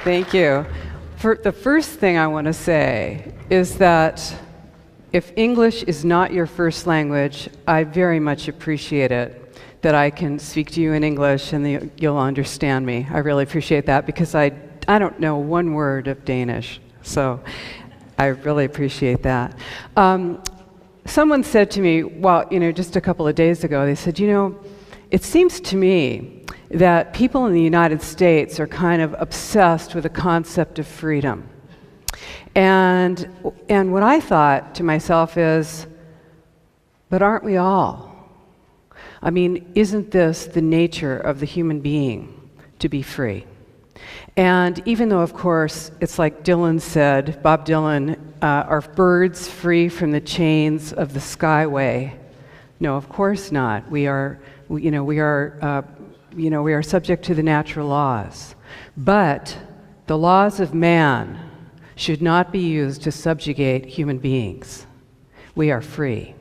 Thank you. The first thing I want to say is that if English is not your first language, I very much appreciate it that I can speak to you in English and you'll understand me. I really appreciate that because I don't know one word of Danish, so I really appreciate that. Someone said to me, well, just a couple of days ago, they said, it seems to me that people in the United States are kind of obsessed with the concept of freedom. And what I thought to myself is, but aren't we all? I mean, isn't this the nature of the human being, to be free? And even though, of course, it's like Dylan said, Bob Dylan, are birds free from the chains of the skyway? No, of course not. We are subject to the natural laws. But the laws of man should not be used to subjugate human beings. We are free.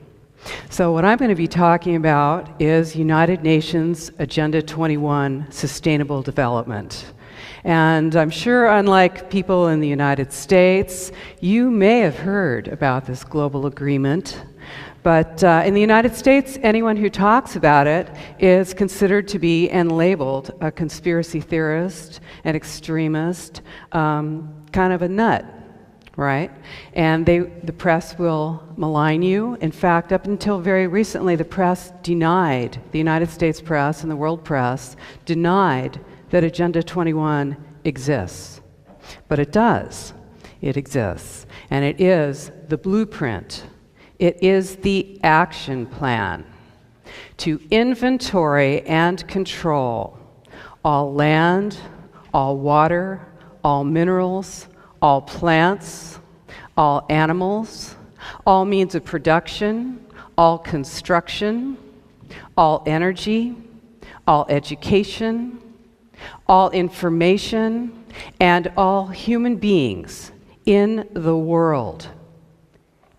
So what I'm going to be talking about is United Nations Agenda 21, Sustainable Development. And I'm sure, unlike people in the United States, you may have heard about this global agreement. But in the United States, anyone who talks about it is considered to be and labeled a conspiracy theorist, an extremist, kind of a nut, right? And the press will malign you. In fact, up until very recently, the press denied, the United States press and the world press denied that Agenda 21 exists. But it does. It exists. And it is the blueprint. It is the action plan to inventory and control all land, all water, all minerals, all plants, all animals, all means of production, all construction, all energy, all education, all information, and all human beings in the world.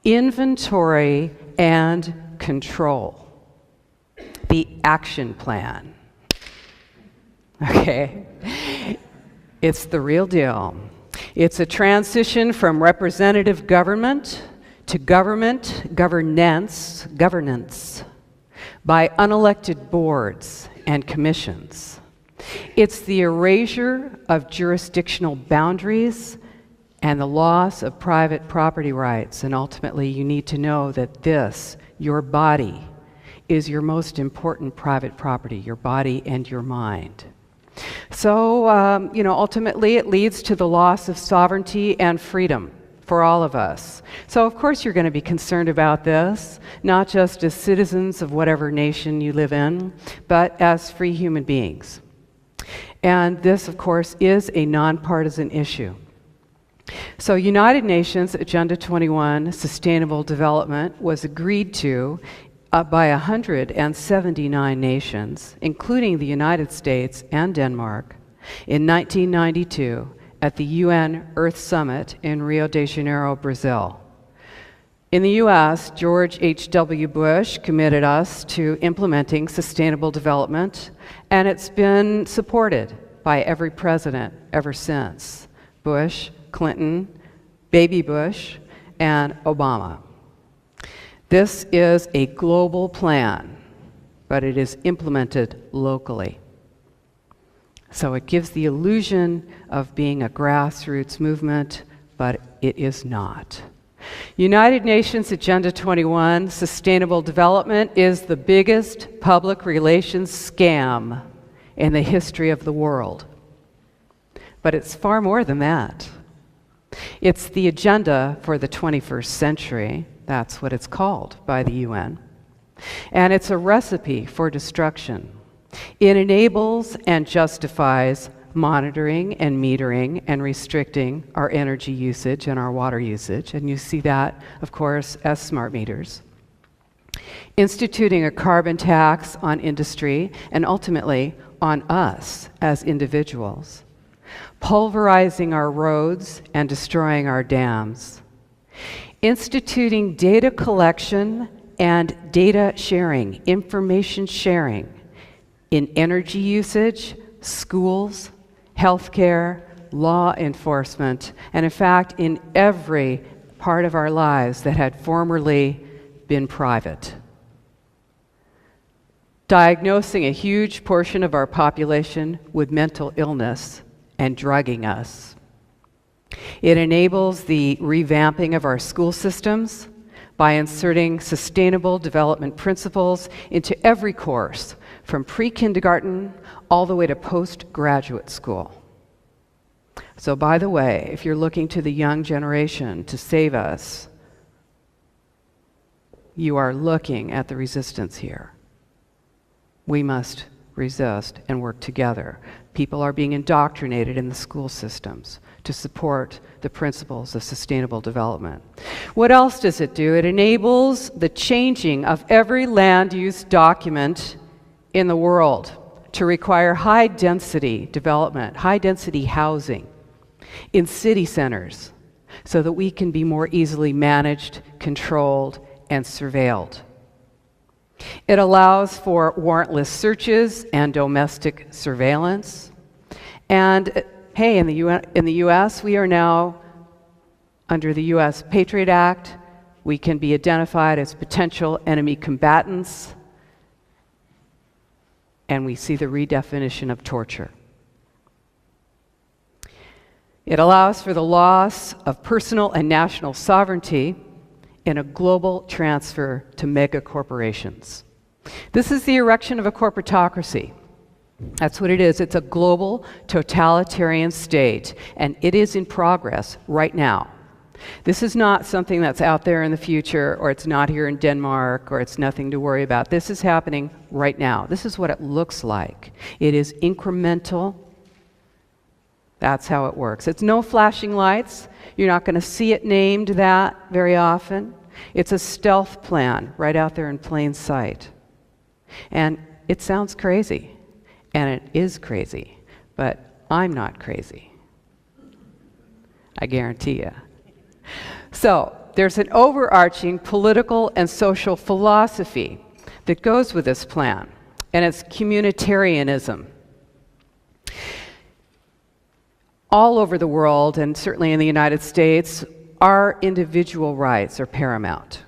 Inventory and control. The action plan. Okay? It's the real deal. It's a transition from representative government to governance by unelected boards and commissions. It's the erasure of jurisdictional boundaries and the loss of private property rights. And ultimately, you need to know that this, your body, is your most important private property, your body and your mind. So, ultimately, it leads to the loss of sovereignty and freedom for all of us. So, of course, you're going to be concerned about this, not just as citizens of whatever nation you live in, but as free human beings. And this, of course, is a nonpartisan issue. So United Nations Agenda 21, Sustainable Development, was agreed to by 179 nations, including the United States and Denmark, in 1992 at the UN Earth Summit in Rio de Janeiro, Brazil. In the US, George H.W. Bush committed us to implementing sustainable development, and it's been supported by every president ever since. Bush, Clinton, Baby Bush, and Obama. This is a global plan, but it is implemented locally. So it gives the illusion of being a grassroots movement, but it is not. United Nations Agenda 21, Sustainable Development, is the biggest public relations scam in the history of the world. But it's far more than that. It's the agenda for the 21st century. That's what it's called by the UN. And it's a recipe for destruction. It enables and justifies monitoring and metering and restricting our energy usage and our water usage. And you see that, of course, as smart meters. Instituting a carbon tax on industry and ultimately on us as individuals. Pulverizing our roads and destroying our dams. Instituting data collection and data sharing, information sharing in energy usage, schools, healthcare, law enforcement, and in fact, in every part of our lives that had formerly been private. Diagnosing a huge portion of our population with mental illness and drugging us. It enables the revamping of our school systems by inserting sustainable development principles into every course, from pre-kindergarten all the way to postgraduate school. So by the way, if you're looking to the young generation to save us, you are looking at the resistance here. We must resist and work together. People are being indoctrinated in the school systems to support the principles of sustainable development. What else does it do? It enables the changing of every land use document in the world to require high-density development, high-density housing in city centers so that we can be more easily managed, controlled, and surveilled. It allows for warrantless searches and domestic surveillance. And hey, in the US, we are now, under the US Patriot Act, we can be identified as potential enemy combatants, and we see the redefinition of torture. It allows for the loss of personal and national sovereignty in a global transfer to mega corporations. This is the erection of a corporatocracy. That's what it is. It's a global totalitarian state, and it is in progress right now. This is not something that's out there in the future, or it's not here in Denmark, or it's nothing to worry about. This is happening right now. This is what it looks like. It is incremental. That's how it works. It's no flashing lights. You're not going to see it named that very often. It's a stealth plan right out there in plain sight. And it sounds crazy, and it is crazy, but I'm not crazy. I guarantee you. So there's an overarching political and social philosophy that goes with this plan, and it's communitarianism. All over the world, and certainly in the United States, our individual rights are paramount.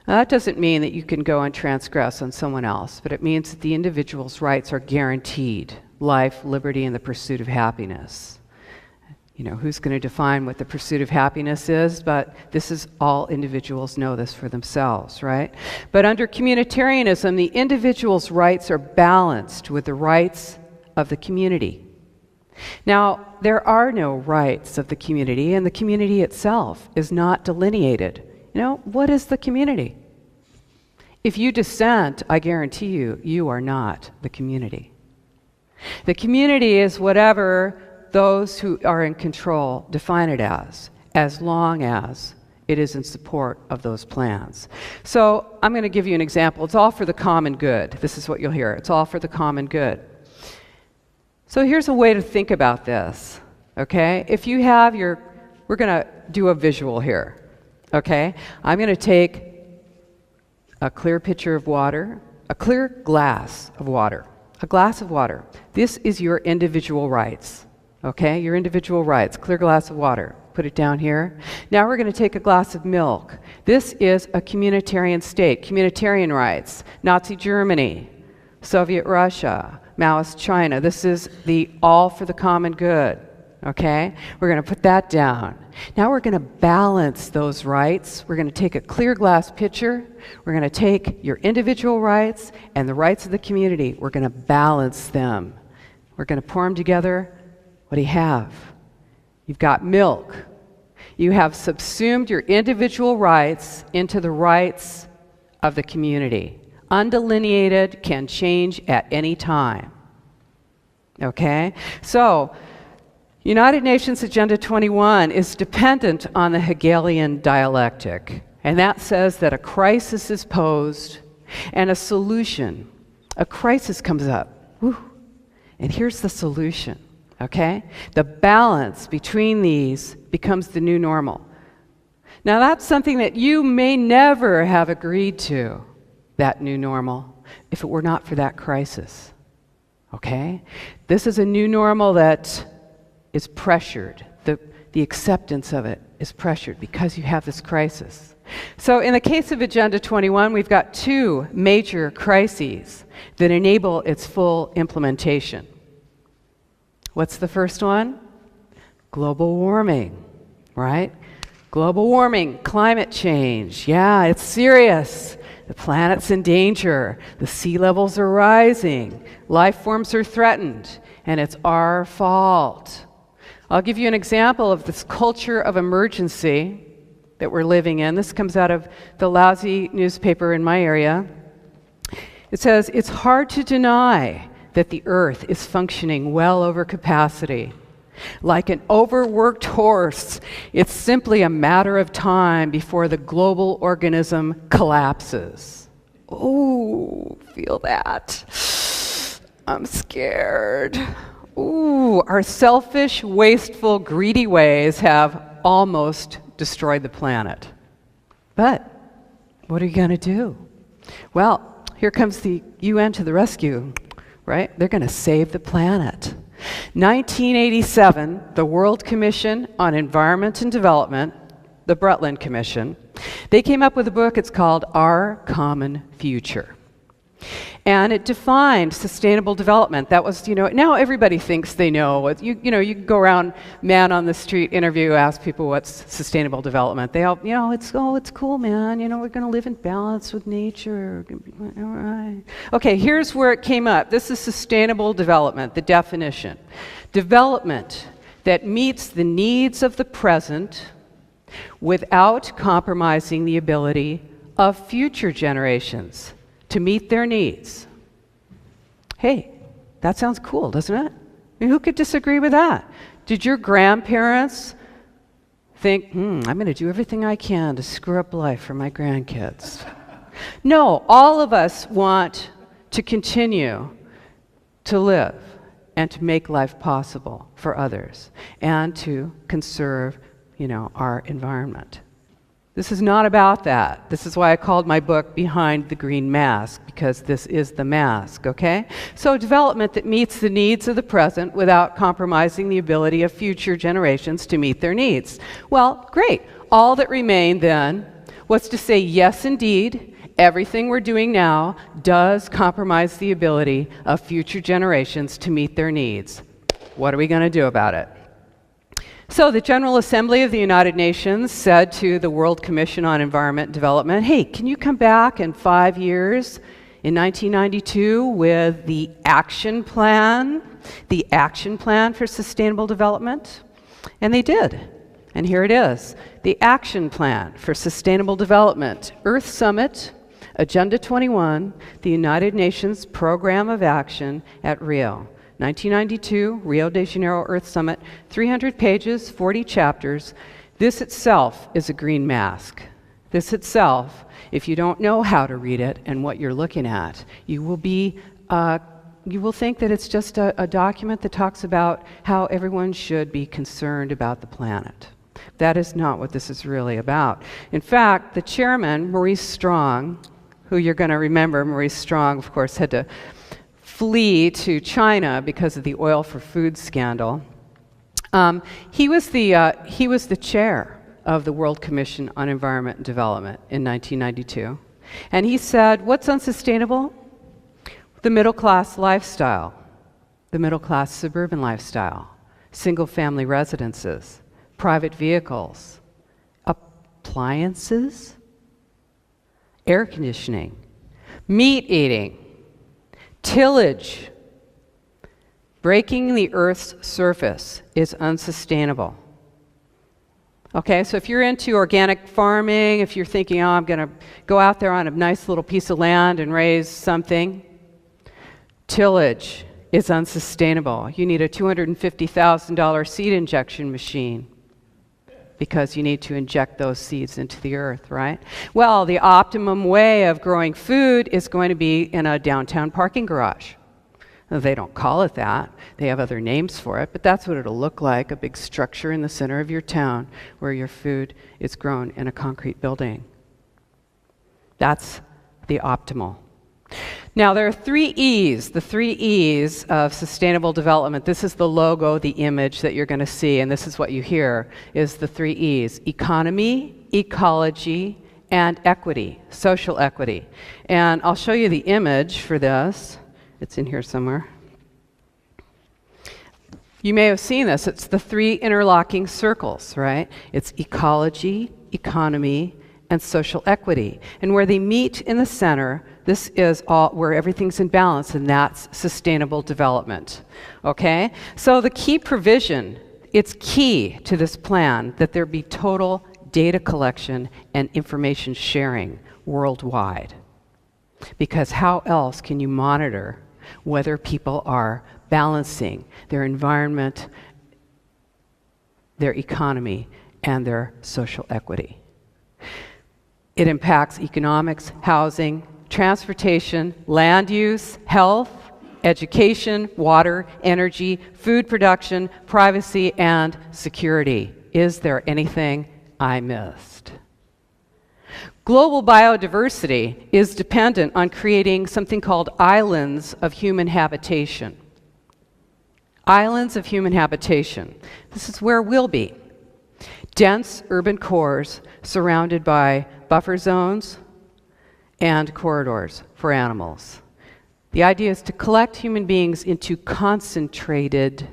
Now, that doesn't mean that you can go and transgress on someone else, but it means that the individual's rights are guaranteed: life, liberty, and the pursuit of happiness. You know, who's going to define what the pursuit of happiness is? But this is all individuals know this for themselves, right? But under communitarianism, the individual's rights are balanced with the rights of the community. Now, there are no rights of the community, and the community itself is not delineated. You know, what is the community? If you dissent, I guarantee you, you are not the community. The community is whatever those who are in control define it as long as it is in support of those plans. So I'm going to give you an example. It's all for the common good. This is what you'll hear. It's all for the common good. So here's a way to think about this, okay? If you have we're going to do a visual here, okay? I'm going to take a clear pitcher of water, a clear glass of water, a glass of water. This is your individual rights, okay? Your individual rights, clear glass of water. Put it down here. Now we're going to take a glass of milk. This is a communitarian state, communitarian rights, Nazi Germany, Soviet Russia, Maoist China. This is the all for the common good, okay? We're going to put that down. Now we're going to balance those rights. We're going to take a clear glass pitcher. We're going to take your individual rights and the rights of the community. We're going to balance them. We're going to pour them together. What do you have? You've got milk. You have subsumed your individual rights into the rights of the community. Undelineated, can change at any time. Okay? So, United Nations Agenda 21 is dependent on the Hegelian dialectic. And that says that a crisis is posed and a solution. A crisis comes up. Whew, and here's the solution. Okay? The balance between these becomes the new normal. Now that's something that you may never have agreed to, that new normal, if it were not for that crisis. Okay? This is a new normal that is pressured. The acceptance of it is pressured because you have this crisis. So in the case of Agenda 21, we've got two major crises that enable its full implementation. What's the first one? Global warming, right? Global warming, climate change. Yeah, it's serious. The planet's in danger. The sea levels are rising. Life forms are threatened. And it's our fault. I'll give you an example of this culture of emergency that we're living in. This comes out of the lousy newspaper in my area. It says, it's hard to deny that the Earth is functioning well over capacity. Like an overworked horse, it's simply a matter of time before the global organism collapses. Oh, feel that. I'm scared. Ooh, our selfish, wasteful, greedy ways have almost destroyed the planet. But what are you going to do? Well, here comes the UN to the rescue, right? They're going to save the planet. 1987, the World Commission on Environment and Development, the Brundtland Commission, they came up with a book. It's called Our Common Future. And it defined sustainable development. That was, now everybody thinks they know. You can go around, man on the street, interview, ask people what's sustainable development. They all, it's cool, man. We're going to live in balance with nature. All right. Okay, here's where it came up. This is sustainable development, the definition. Development that meets the needs of the present without compromising the ability of future generations to meet their needs. Hey, that sounds cool, doesn't it? I mean, who could disagree with that? Did your grandparents think, I'm going to do everything I can to screw up life for my grandkids? No, all of us want to continue to live and to make life possible for others and to conserve, our environment. This is not about that. This is why I called my book Behind the Green Mask, because this is the mask, okay? So development that meets the needs of the present without compromising the ability of future generations to meet their needs. Well, great. All that remained then was to say, yes, indeed, everything we're doing now does compromise the ability of future generations to meet their needs. What are we going to do about it? So the General Assembly of the United Nations said to the World Commission on Environment and Development, hey, can you come back in 5 years, in 1992, with the action plan for sustainable development? And they did. And here it is, the action plan for sustainable development, Earth Summit, Agenda 21, the United Nations Program of Action at Rio. 1992, Rio de Janeiro Earth Summit, 300 pages, 40 chapters. This itself is a green mask. This itself, if you don't know how to read it and what you're looking at, you will think that it's just a document that talks about how everyone should be concerned about the planet. That is not what this is really about. In fact, the chairman, Maurice Strong, who you're going to remember, Maurice Strong, of course, had to flee to China because of the oil for food scandal. He was the chair of the World Commission on Environment and Development in 1992. And he said, what's unsustainable? The middle-class lifestyle, the middle-class suburban lifestyle, single-family residences, private vehicles, appliances, air conditioning, meat eating, tillage. Breaking the Earth's surface is unsustainable. Okay, so if you're into organic farming, if you're thinking, I'm going to go out there on a nice little piece of land and raise something, tillage is unsustainable. You need a $250,000 seed injection machine because you need to inject those seeds into the earth, right? Well, the optimum way of growing food is going to be in a downtown parking garage. They don't call it that. They have other names for it, but that's what it'll look like, a big structure in the center of your town where your food is grown in a concrete building. That's the optimal. Now, there are 3 E's, the 3 E's of sustainable development. This is the logo, the image that you're going to see, and this is what you hear, is the 3 E's: economy, ecology, and equity, social equity. And I'll show you the image for this. It's in here somewhere. You may have seen this. It's the 3 interlocking circles, right? It's ecology, economy, and social equity. And where they meet in the center, this is all where everything's in balance, and that's sustainable development. Okay? So the key provision, it's key to this plan that there be total data collection and information sharing worldwide. Because how else can you monitor whether people are balancing their environment, their economy, and their social equity? It impacts economics, housing, transportation, land use, health, education, water, energy, food production, privacy, and security. Is there anything I missed? Global biodiversity is dependent on creating something called islands of human habitation. Islands of human habitation. This is where we'll be. Dense urban cores surrounded by buffer zones and corridors for animals. The idea is to collect human beings into concentrated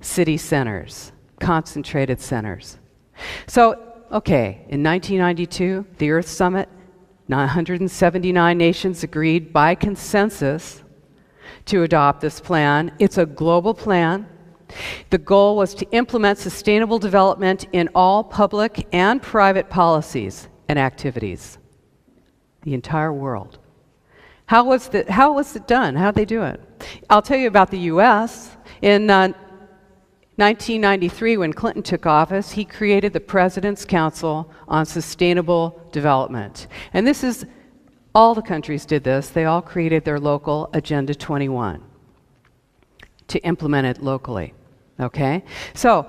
city centers, concentrated centers. So, okay, in 1992, the Earth Summit, 179 nations agreed by consensus to adopt this plan. It's a global plan. The goal was to implement sustainable development in all public and private policies and activities. The entire world. How was it done? How did they do it? I'll tell you about the U.S. In 1993, when Clinton took office, he created the President's Council on Sustainable Development. And this is, all the countries did this. They all created their local Agenda 21 to implement it locally. Okay? So,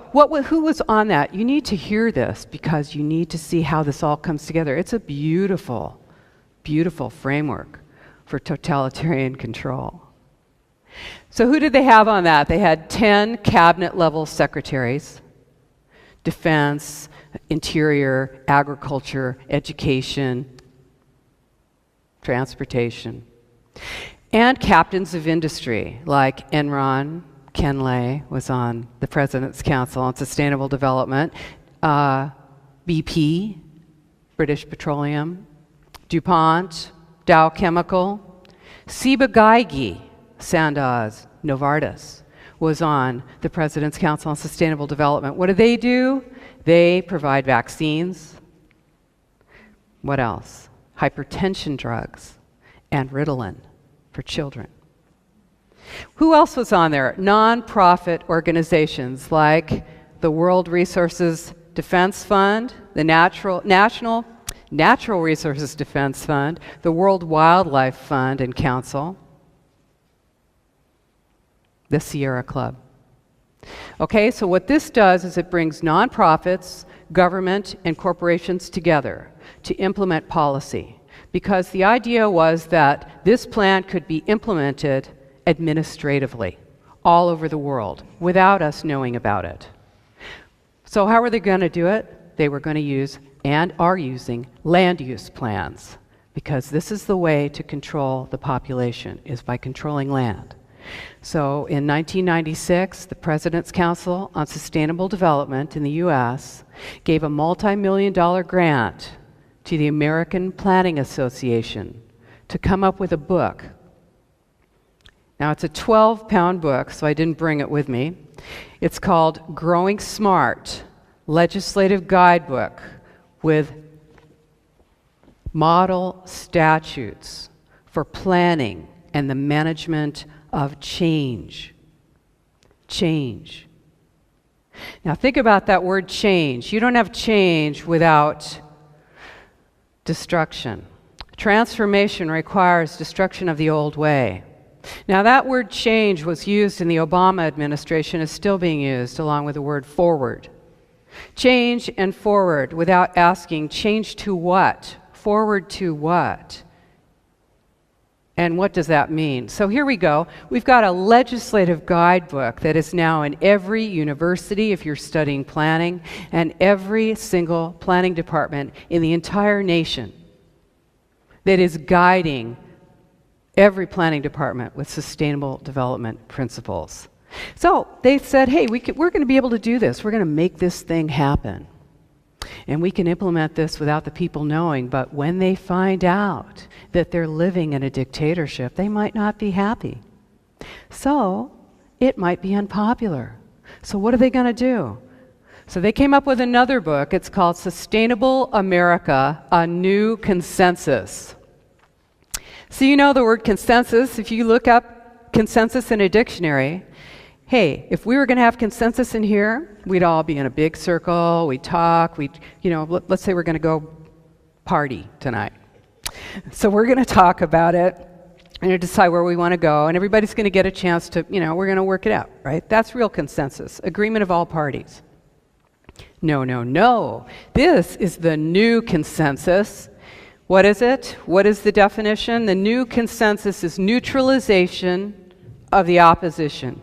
who was on that? You need to hear this because you need to see how this all comes together. It's a beautiful, beautiful framework for totalitarian control. So who did they have on that? They had 10 cabinet-level secretaries: defense, interior, agriculture, education, transportation, and captains of industry like Enron. Ken Lay was on the President's Council on Sustainable Development. BP, British Petroleum, DuPont, Dow Chemical, Ciba-Geigy, Sandoz, Novartis was on the President's Council on Sustainable Development. What do? They provide vaccines. What else? Hypertension drugs and Ritalin for children. Who else was on there? Non-profit organizations like the World Resources Defense Fund, the National Resources Defense Fund, the World Wildlife Fund and Council, the Sierra Club. Okay, so what this does is it brings nonprofits, government, and corporations together to implement policy, because the idea was that this plan could be implemented administratively all over the world without us knowing about it. So how are they going to do it? They were going to use and are using land use plans, because this is the way to control the population, is by controlling land. So in 1996, the President's Council on Sustainable Development in the U.S. gave a multi-million-dollar grant to the American Planning Association to come up with a book. Now, it's a 12-pound book, so I didn't bring it with me. It's called Growing Smart, Legislative Guidebook with Model Statutes for Planning and the Management of Change. Change. Now, think about that word change. You don't have change without destruction. Transformation requires destruction of the old way. Now, that word change was used in the Obama administration, is still being used along with the word forward. Change and forward without asking, change to what? Forward to what? And what does that mean? So here we go. We've got a legislative guidebook that is now in every university if you're studying planning, and every single planning department in the entire nation that is guiding every planning department with sustainable development principles. So they said, hey, we're going to be able to do this. We're going to make this thing happen. And we can implement this without the people knowing, but when they find out that they're living in a dictatorship, they might not be happy. So it might be unpopular. So what are they going to do? So they came up with another book. It's called Sustainable America, A New Consensus. So you know the word consensus. If you look up consensus in a dictionary, hey, if we were going to have consensus in here, we'd all be in a big circle, we'd talk, let's say we're going to go party tonight. So we're going to talk about it and decide where we want to go, and everybody's going to get a chance to, we're going to work it out, right? That's real consensus, agreement of all parties. No, no, no. This is the new consensus. What is it? What is the definition? The new consensus is neutralization of the opposition.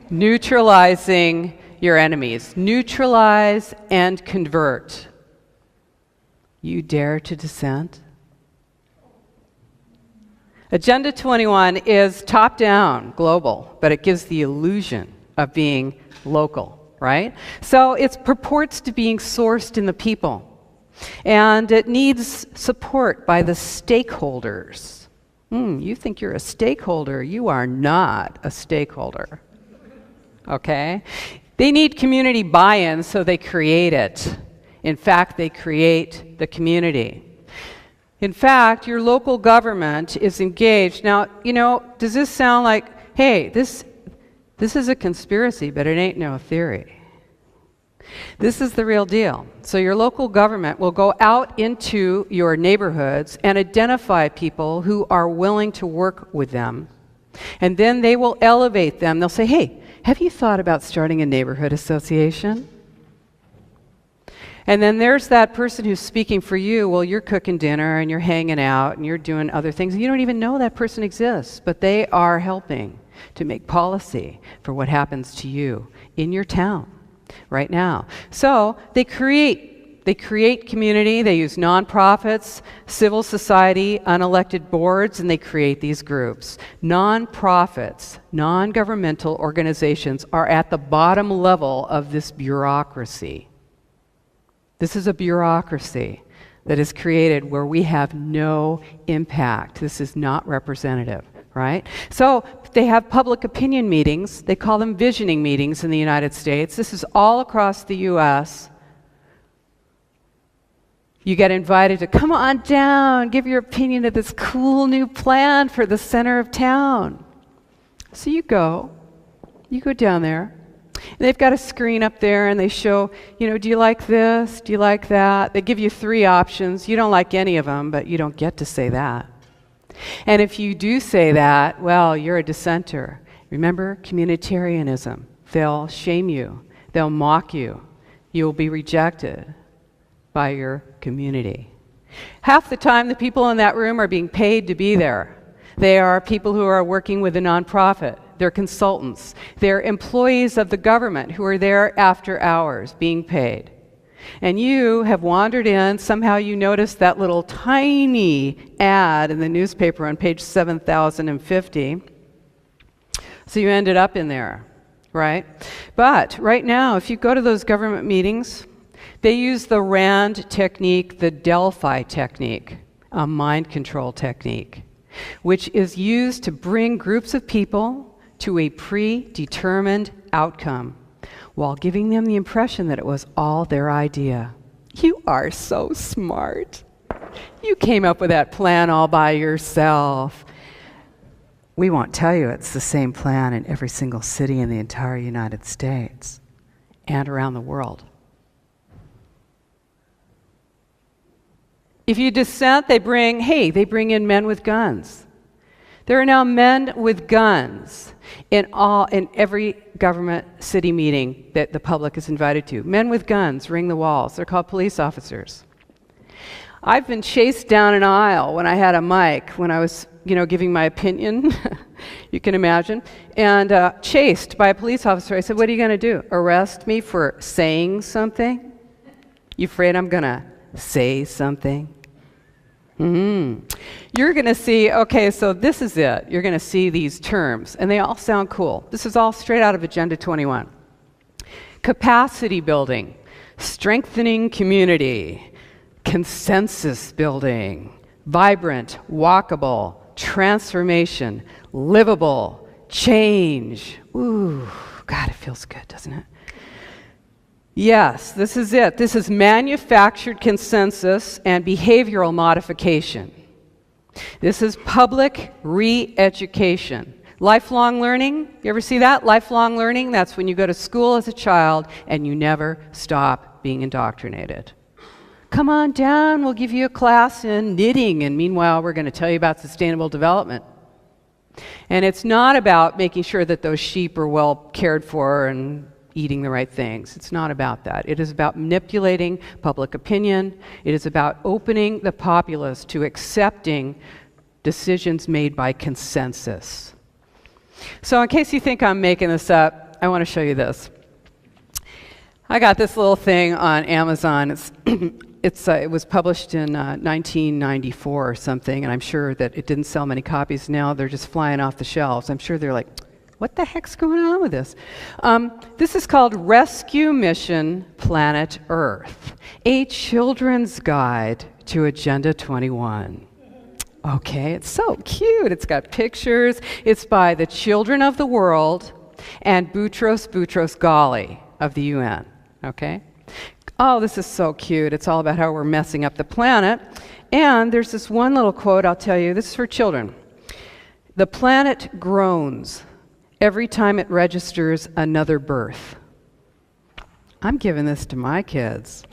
Neutralizing your enemies. Neutralize and convert. You dare to dissent? Agenda 21 is top-down, global, but it gives the illusion of being local, right? So it purports to being sourced in the people. And it needs support by the stakeholders. You think you're a stakeholder. You are not a stakeholder. Okay? They need community buy-in, so they create it. In fact, they create the community. In fact, your local government is engaged. Now, does this sound like, hey, this is a conspiracy, but it ain't no theory. This is the real deal. So your local government will go out into your neighborhoods and identify people who are willing to work with them. And then they will elevate them. They'll say, hey, have you thought about starting a neighborhood association? And then there's that person who's speaking for you. Well, you're cooking dinner and you're hanging out and you're doing other things. You don't even know that person exists, but they are helping to make policy for what happens to you in your town right now. So they create community. They use nonprofits, civil society, unelected boards, and they create these groups. Nonprofits, non-governmental organizations are at the bottom level of this bureaucracy. This is a bureaucracy that is created where we have no impact. This is not representative, right? So they have public opinion meetings. They call them visioning meetings in the United States. This is all across the U.S. You get invited to come on down, give your opinion of this cool new plan for the center of town. So you go down there. And they've got a screen up there and they show, do you like this? Do you like that? They give you 3 options. You don't like any of them, but you don't get to say that. And if you do say that, well, you're a dissenter. Remember, communitarianism. They'll shame you. They'll mock you. You'll be rejected by your community. Half the time, the people in that room are being paid to be there. They are people who are working with a nonprofit. They're consultants. They're employees of the government who are there after hours being paid. And you have wandered in, somehow you noticed that little tiny ad in the newspaper on page 7050. So you ended up in there, right? But right now, if you go to those government meetings, they use the RAND technique, the Delphi technique, a mind control technique, which is used to bring groups of people to a predetermined outcome while giving them the impression that it was all their idea. You are so smart. You came up with that plan all by yourself. We won't tell you it's the same plan in every single city in the entire United States and around the world. If you dissent, they bring in men with guns. There are now men with guns in every government city meeting that the public is invited to. Men with guns ring the walls. They're called police officers. I've been chased down an aisle when I had a mic, when I was giving my opinion, you can imagine, and chased by a police officer. I said, what are you going to do? Arrest me for saying something? You afraid I'm going to say something? You're going to see, okay, so this is it. You're going to see these terms, and they all sound cool. This is all straight out of Agenda 21. Capacity building, strengthening community, consensus building, vibrant, walkable, transformation, livable, change. Ooh, God, it feels good, doesn't it? Yes, this is it. This is manufactured consensus and behavioral modification. This is public re-education. Lifelong learning, you ever see that? Lifelong learning, that's when you go to school as a child and you never stop being indoctrinated. Come on down, we'll give you a class in knitting, and meanwhile we're going to tell you about sustainable development. And it's not about making sure that those sheep are well cared for and eating the right things. It's not about that. It is about manipulating public opinion. It is about opening the populace to accepting decisions made by consensus. So in case you think I'm making this up, I want to show you this. I got this little thing on Amazon. It was published in 1994 or something, and I'm sure that it didn't sell many copies. Now they're just flying off the shelves. I'm sure they're like, what the heck's going on with this? This is called Rescue Mission Planet Earth, a children's guide to Agenda 21. Okay, it's so cute. It's got pictures. It's by the Children of the World and Boutros Ghali of the UN. Okay? Oh, this is so cute. It's all about how we're messing up the planet. And there's this one little quote I'll tell you. This is for children. The planet groans every time it registers another birth. I'm giving this to my kids.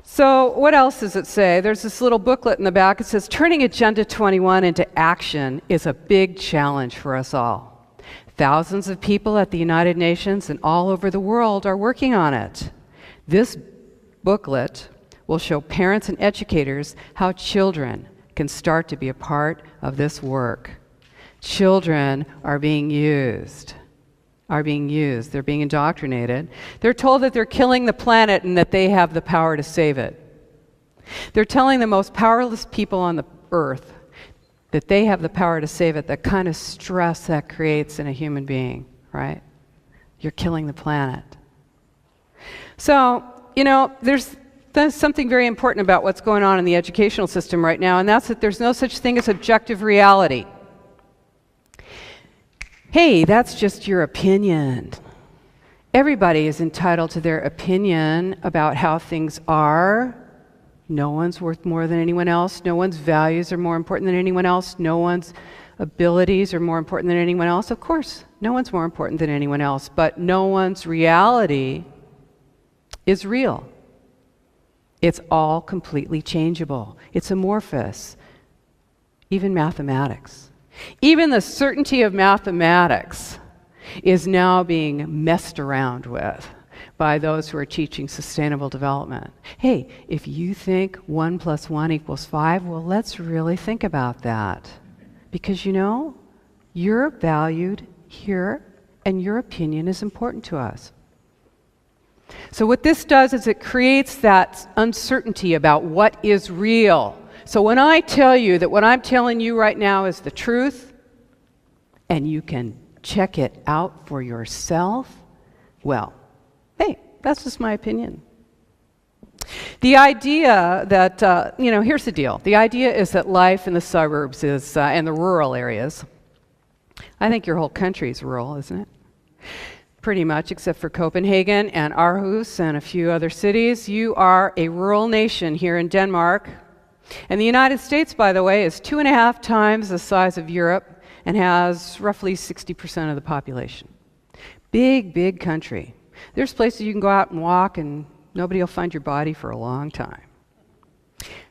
So what else does it say? There's this little booklet in the back. It says, turning Agenda 21 into action is a big challenge for us all. Thousands of people at the United Nations and all over the world are working on it. This booklet will show parents and educators how children can start to be a part of this work. Children are being used. They're being indoctrinated. They're told that they're killing the planet and that they have the power to save it. They're telling the most powerless people on the earth that they have the power to save it, the kind of stress that creates in a human being, right? You're killing the planet. So, there's something very important about what's going on in the educational system right now, and that's that there's no such thing as objective reality. Hey, that's just your opinion. Everybody is entitled to their opinion about how things are. No one's worth more than anyone else. No one's values are more important than anyone else. No one's abilities are more important than anyone else. Of course, no one's more important than anyone else, but no one's reality is real. It's all completely changeable. It's amorphous. Even mathematics. Even the certainty of mathematics is now being messed around with by those who are teaching sustainable development. Hey, if you think 1 + 1 = 5, well, let's really think about that. Because you're valued here and your opinion is important to us. So what this does is it creates that uncertainty about what is real. So when I tell you that what I'm telling you right now is the truth, and you can check it out for yourself, well, hey, that's just my opinion. The idea that, here's the deal. The idea is that life in the suburbs is, and the rural areas, I think your whole country is rural, isn't it? Pretty much, except for Copenhagen and Aarhus and a few other cities. You are a rural nation here in Denmark. And the United States, by the way, is 2.5 times the size of Europe and has roughly 60% of the population. Big, big country. There's places you can go out and walk and nobody will find your body for a long time.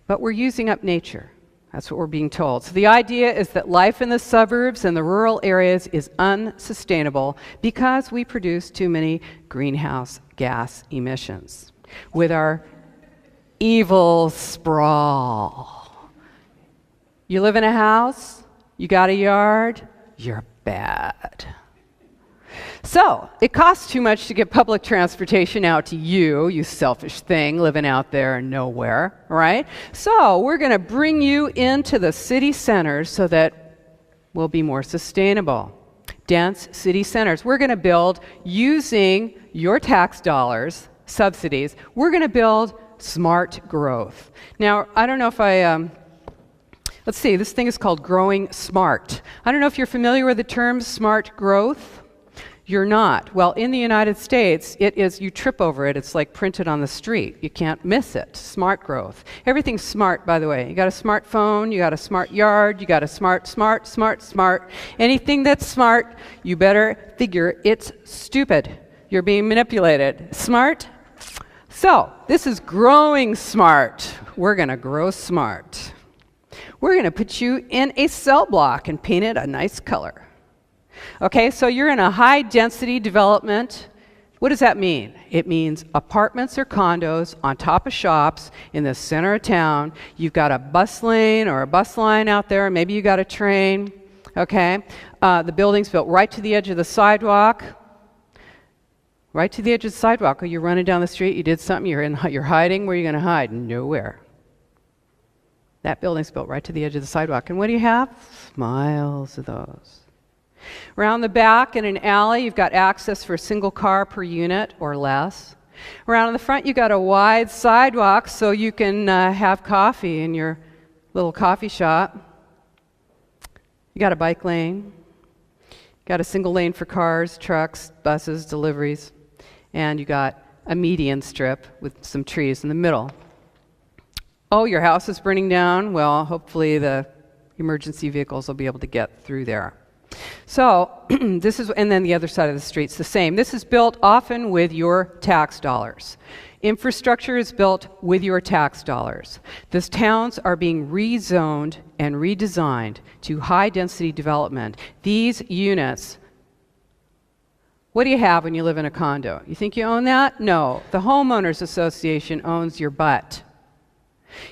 But we're using up nature. That's what we're being told. So the idea is that life in the suburbs and the rural areas is unsustainable because we produce too many greenhouse gas emissions with our evil sprawl. You live in a house? You got a yard? You're bad. So, it costs too much to get public transportation out to you, you selfish thing living out there in nowhere, right? So, we're going to bring you into the city centers so that we'll be more sustainable. Dense city centers. We're going to build, using your tax dollars, subsidies, we're going to build smart growth. Now, I don't know if let's see, this thing is called growing smart. I don't know if you're familiar with the term smart growth. You're not. Well, in the United States, it is, you trip over it, it's like printed on the street. You can't miss it. Smart growth. Everything's smart, by the way. You got a smartphone, you got a smart yard, you got a smart. Anything that's smart, you better figure it's stupid. You're being manipulated. Smart? So, this is growing smart. We're going to grow smart. We're going to put you in a cell block and paint it a nice color. Okay, so you're in a high-density development. What does that mean? It means apartments or condos on top of shops in the center of town. You've got a bus lane or a bus line out there. Maybe you got a train. Okay, the building's built right to the edge of the sidewalk. Right to the edge of the sidewalk. Or you're running down the street, you did something, you're hiding. Where are you going to hide? Nowhere. That building's built right to the edge of the sidewalk. And what do you have? Miles of those. Around the back in an alley, you've got access for a single car per unit or less. Around in the front, you've got a wide sidewalk so you can have coffee in your little coffee shop. You got a bike lane. Got a single lane for cars, trucks, buses, deliveries. And you got a median strip with some trees in the middle. Oh, your house is burning down? Well, hopefully the emergency vehicles will be able to get through there. So, this is, and then the other side of the street's the same. This is built often with your tax dollars. Infrastructure is built with your tax dollars. These towns are being rezoned and redesigned to high-density development. These units, what do you have when you live in a condo? You think you own that? No. The homeowners association owns your butt.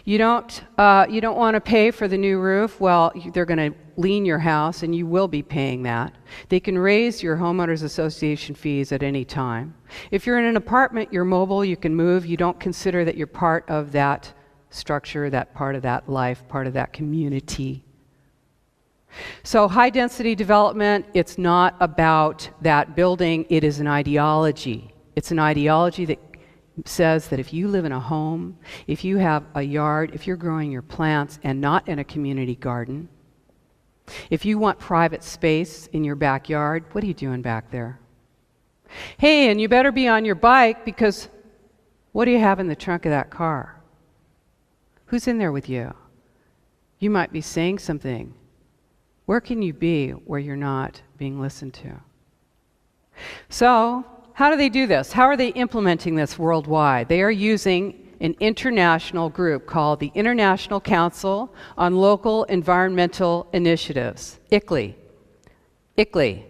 You don't want to pay for the new roof? Well, they're going to lien your house, and you will be paying that. They can raise your homeowners association fees at any time. If you're in an apartment, you're mobile, you can move. You don't consider that you're part of that structure, that part of that life, part of that community. So high-density development, it's not about that building. It is an ideology. It's an ideology that says that if you live in a home, if you have a yard, if you're growing your plants and not in a community garden, if you want private space in your backyard, what are you doing back there? Hey, and you better be on your bike because what do you have in the trunk of that car? Who's in there with you? You might be saying something. Where can you be where you're not being listened to? So, how do they do this? How are they implementing this worldwide? They are using an international group called the International Council on Local Environmental Initiatives, ICLEI. ICLEI.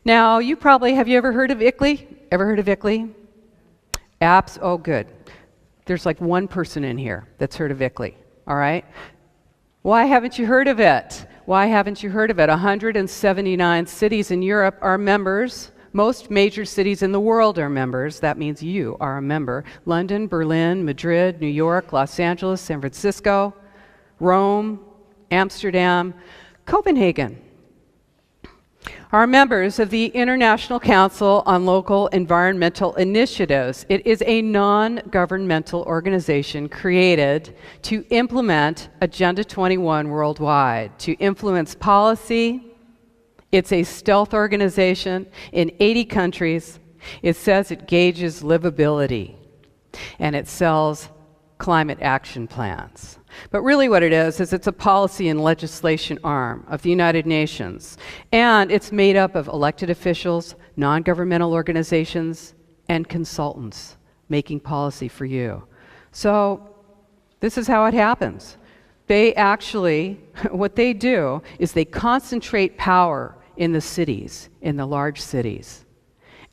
Now, you probably, have you ever heard of ICLEI? Ever heard of ICLEI? Apps, oh good. There's like one person in here that's heard of ICLEI, all right? Why haven't you heard of it? Why haven't you heard of it? 179 cities in Europe are members. Most major cities in the world are members. That means you are a member. London, Berlin, Madrid, New York, Los Angeles, San Francisco, Rome, Amsterdam, Copenhagen are members of the International Council on Local Environmental Initiatives. It is a non-governmental organization created to implement Agenda 21 worldwide, to influence policy. It's a stealth organization in 80 countries. It says it gauges livability, and it sells climate action plans. But really what it is it's a policy and legislation arm of the United Nations. And it's made up of elected officials, non-governmental organizations, and consultants making policy for you. So this is how it happens. They actually, what they do is they concentrate power in the cities, in the large cities,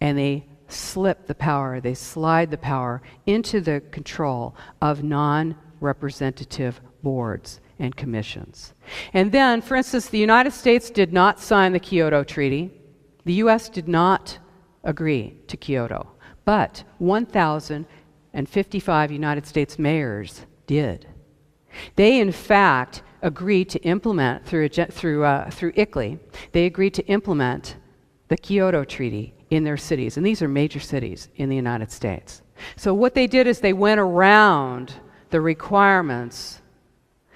and they slip the power, they slide the power into the control of non-representative boards and commissions. And then, for instance, the United States did not sign the Kyoto Treaty. The US did not agree to Kyoto, but 1,055 United States mayors did. They, in fact, agreed to implement through ICLEI, they agreed to implement the Kyoto Treaty in their cities, and these are major cities in the United States. So what they did is they went around the requirements,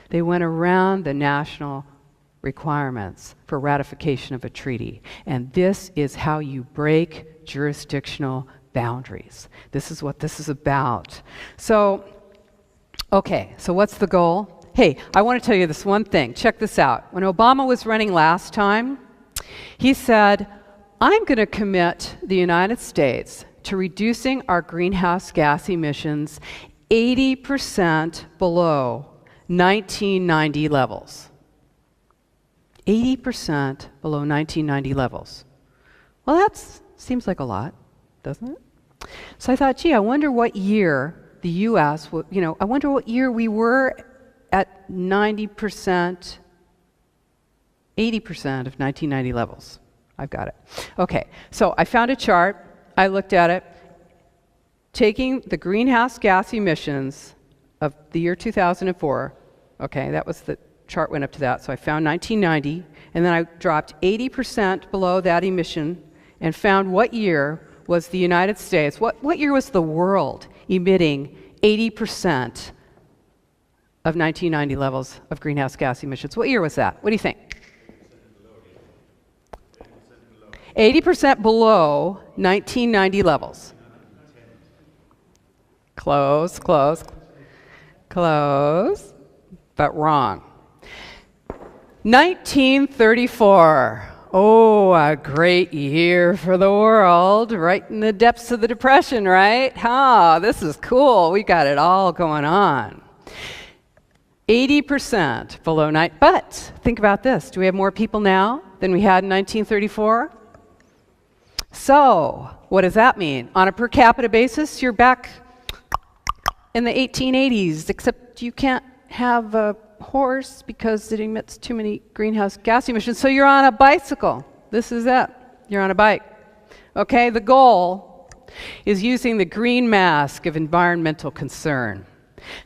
they went around the national requirements for ratification of a treaty. And this is how you break jurisdictional boundaries. This is what this is about. So, okay, so what's the goal? Hey, I want to tell you this one thing. Check this out. When Obama was running last time, he said, I'm going to commit the United States to reducing our greenhouse gas emissions 80% below 1990 levels. 80% below 1990 levels. Well, that seems like a lot, doesn't it? So I thought, gee, I wonder what year the U.S., I wonder what year we were at 90%, 80% of 1990 levels. I've got it. Okay, so I found a chart. I looked at it. Taking the greenhouse gas emissions of the year 2004, okay, that was the chart went up to that, so I found 1990, and then I dropped 80% below that emission and found what year was the United States, what year was the world emitting 80% of 1990 levels of greenhouse gas emissions? What year was that? What do you think? 80% below 1990 levels. Close, close, close, but wrong. 1934. Oh, a great year for the world, right in the depths of the Depression, right? This is cool. We got it all going on. 80% below 9. But think about this. Do we have more people now than we had in 1934? So, what does that mean? On a per capita basis, you're back in the 1880s, except you can't have a horse because it emits too many greenhouse gas emissions. So you're on a bicycle. This is it. You're on a bike. Okay, the goal is using the green mask of environmental concern.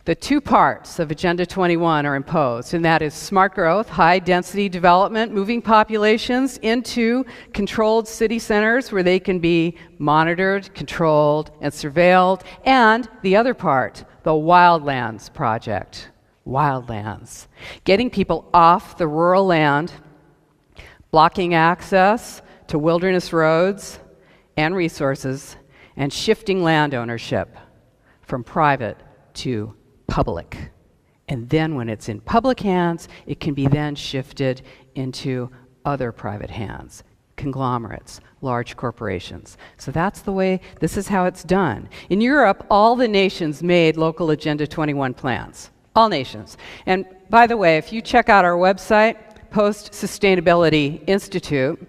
The two parts of Agenda 21 are imposed, and that is smart growth, high-density development, moving populations into controlled city centers where they can be monitored, controlled, and surveilled, and the other part, the Wildlands Project. Wildlands. Getting people off the rural land, blocking access to wilderness roads and resources, and shifting land ownership from private to public. And then when it's in public hands, it can be then shifted into other private hands, conglomerates, large corporations. So that's the way, this is how it's done. In Europe, all the nations made local Agenda 21 plans. All nations. And by the way, if you check out our website, Post Sustainability Institute,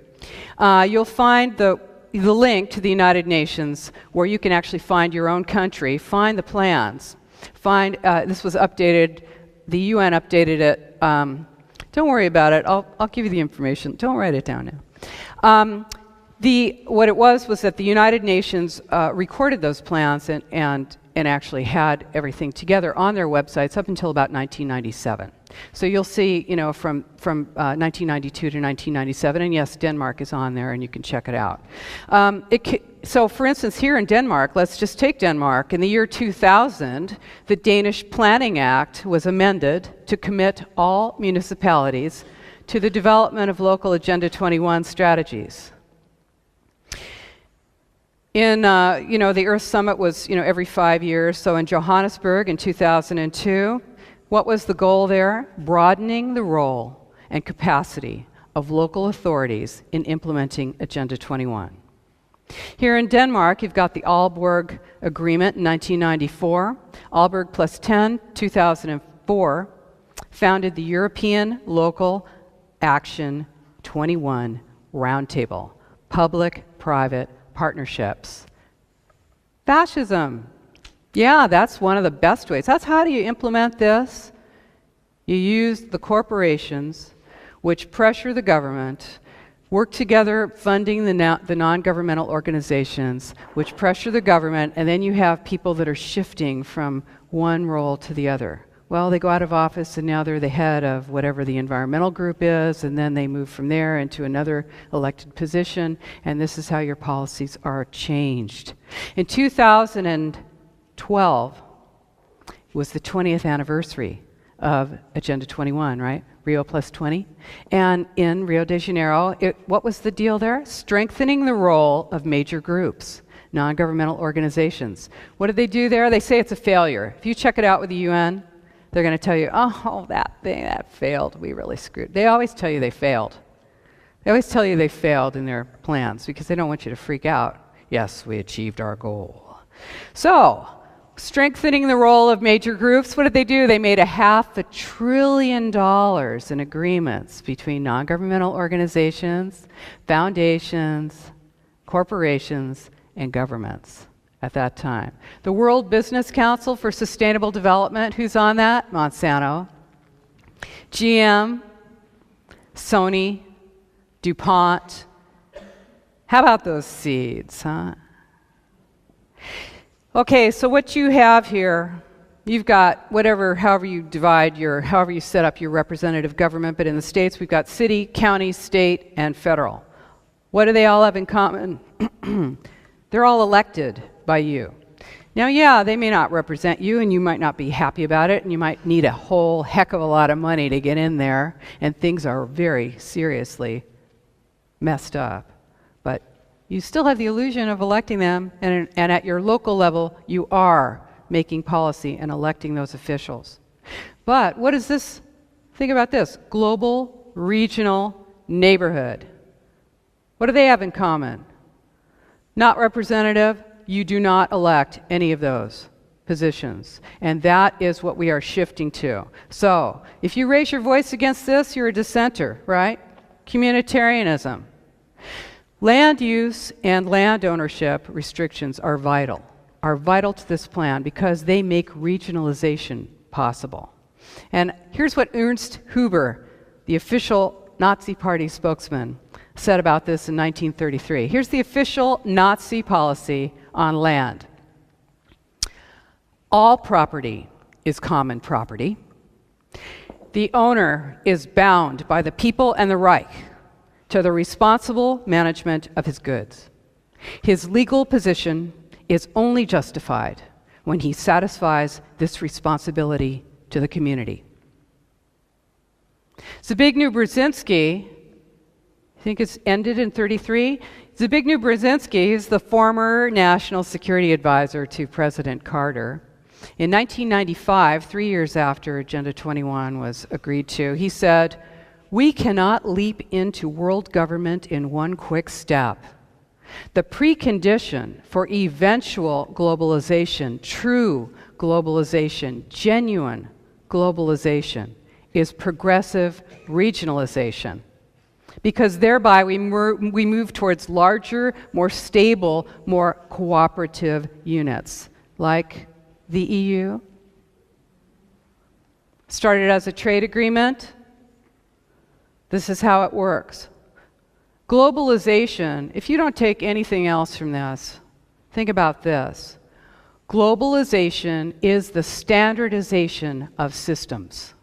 you'll find the link to the United Nations where you can actually find your own country, find the plans. This was updated, the UN updated it. Don't worry about it, I'll give you the information. Don't write it down now. What it was that the United Nations recorded those plans and actually had everything together on their websites up until about 1997. So you'll see, from 1992 to 1997, and yes, Denmark is on there, and you can check it out. So for instance, here in Denmark, let's just take Denmark. In the year 2000, the Danish Planning Act was amended to commit all municipalities to the development of local Agenda 21 strategies. In, the Earth Summit was, every 5 years. So in Johannesburg in 2002, what was the goal there? Broadening the role and capacity of local authorities in implementing Agenda 21. Here in Denmark, you've got the Aalborg Agreement in 1994. Aalborg plus 10, 2004, founded the European Local Action 21 Roundtable, public-private partnerships. Fascism. Yeah, that's one of the best ways. How do you implement this? You use the corporations, which pressure the government, work together funding the non-governmental organizations, which pressure the government, and then you have people that are shifting from one role to the other. Well, they go out of office and now they're the head of whatever the environmental group is, and then they move from there into another elected position, and this is how your policies are changed. In 2012 was the 20th anniversary of Agenda 21, right? Rio plus 20. And in Rio de Janeiro, what was the deal there? Strengthening the role of major groups, non-governmental organizations. What did they do there? They say it's a failure. If you check it out with the UN, they're going to tell you, oh, that thing, that failed. We really screwed. They always tell you they failed. They always tell you they failed in their plans because they don't want you to freak out. Yes, we achieved our goal. So, strengthening the role of major groups, what did they do? They made $500 billion in agreements between non-governmental organizations, foundations, corporations, and governments at that time. The World Business Council for Sustainable Development, who's on that? Monsanto. GM, Sony, DuPont. How about those seeds, huh? Okay, so what you have here, you've got however you set up your representative government, but in the states we've got city, county, state, and federal. What do they all have in common? They're all elected by you. Now, yeah, they may not represent you, and you might not be happy about it, and you might need a whole heck of a lot of money to get in there, and things are very seriously messed up. But you still have the illusion of electing them, and at your local level, you are making policy and electing those officials. But what is this? Think about this. Global, regional, neighborhood. What do they have in common? Not representative. You do not elect any of those positions. And that is what we are shifting to. So, if you raise your voice against this, you're a dissenter, right? Communitarianism. Land use and land ownership restrictions are vital to this plan because they make regionalization possible. And here's what Ernst Huber, the official Nazi Party spokesman, said about this in 1933. Here's the official Nazi policy on land. All property is common property. The owner is bound by the people and the Reich to the responsible management of his goods. His legal position is only justified when he satisfies this responsibility to the community. Zbigniew Brzezinski, I think it's ended in 33. Zbigniew Brzezinski is the former national security advisor to President Carter. In 1995, 3 years after Agenda 21 was agreed to, he said, "We cannot leap into world government in one quick step. The precondition for eventual globalization, true globalization, genuine globalization, is progressive regionalization. Because thereby we move towards larger, more stable, more cooperative units, like the EU. Started as a trade agreement. This is how it works. Globalization, if you don't take anything else from this, think about this. Globalization is the standardization of systems.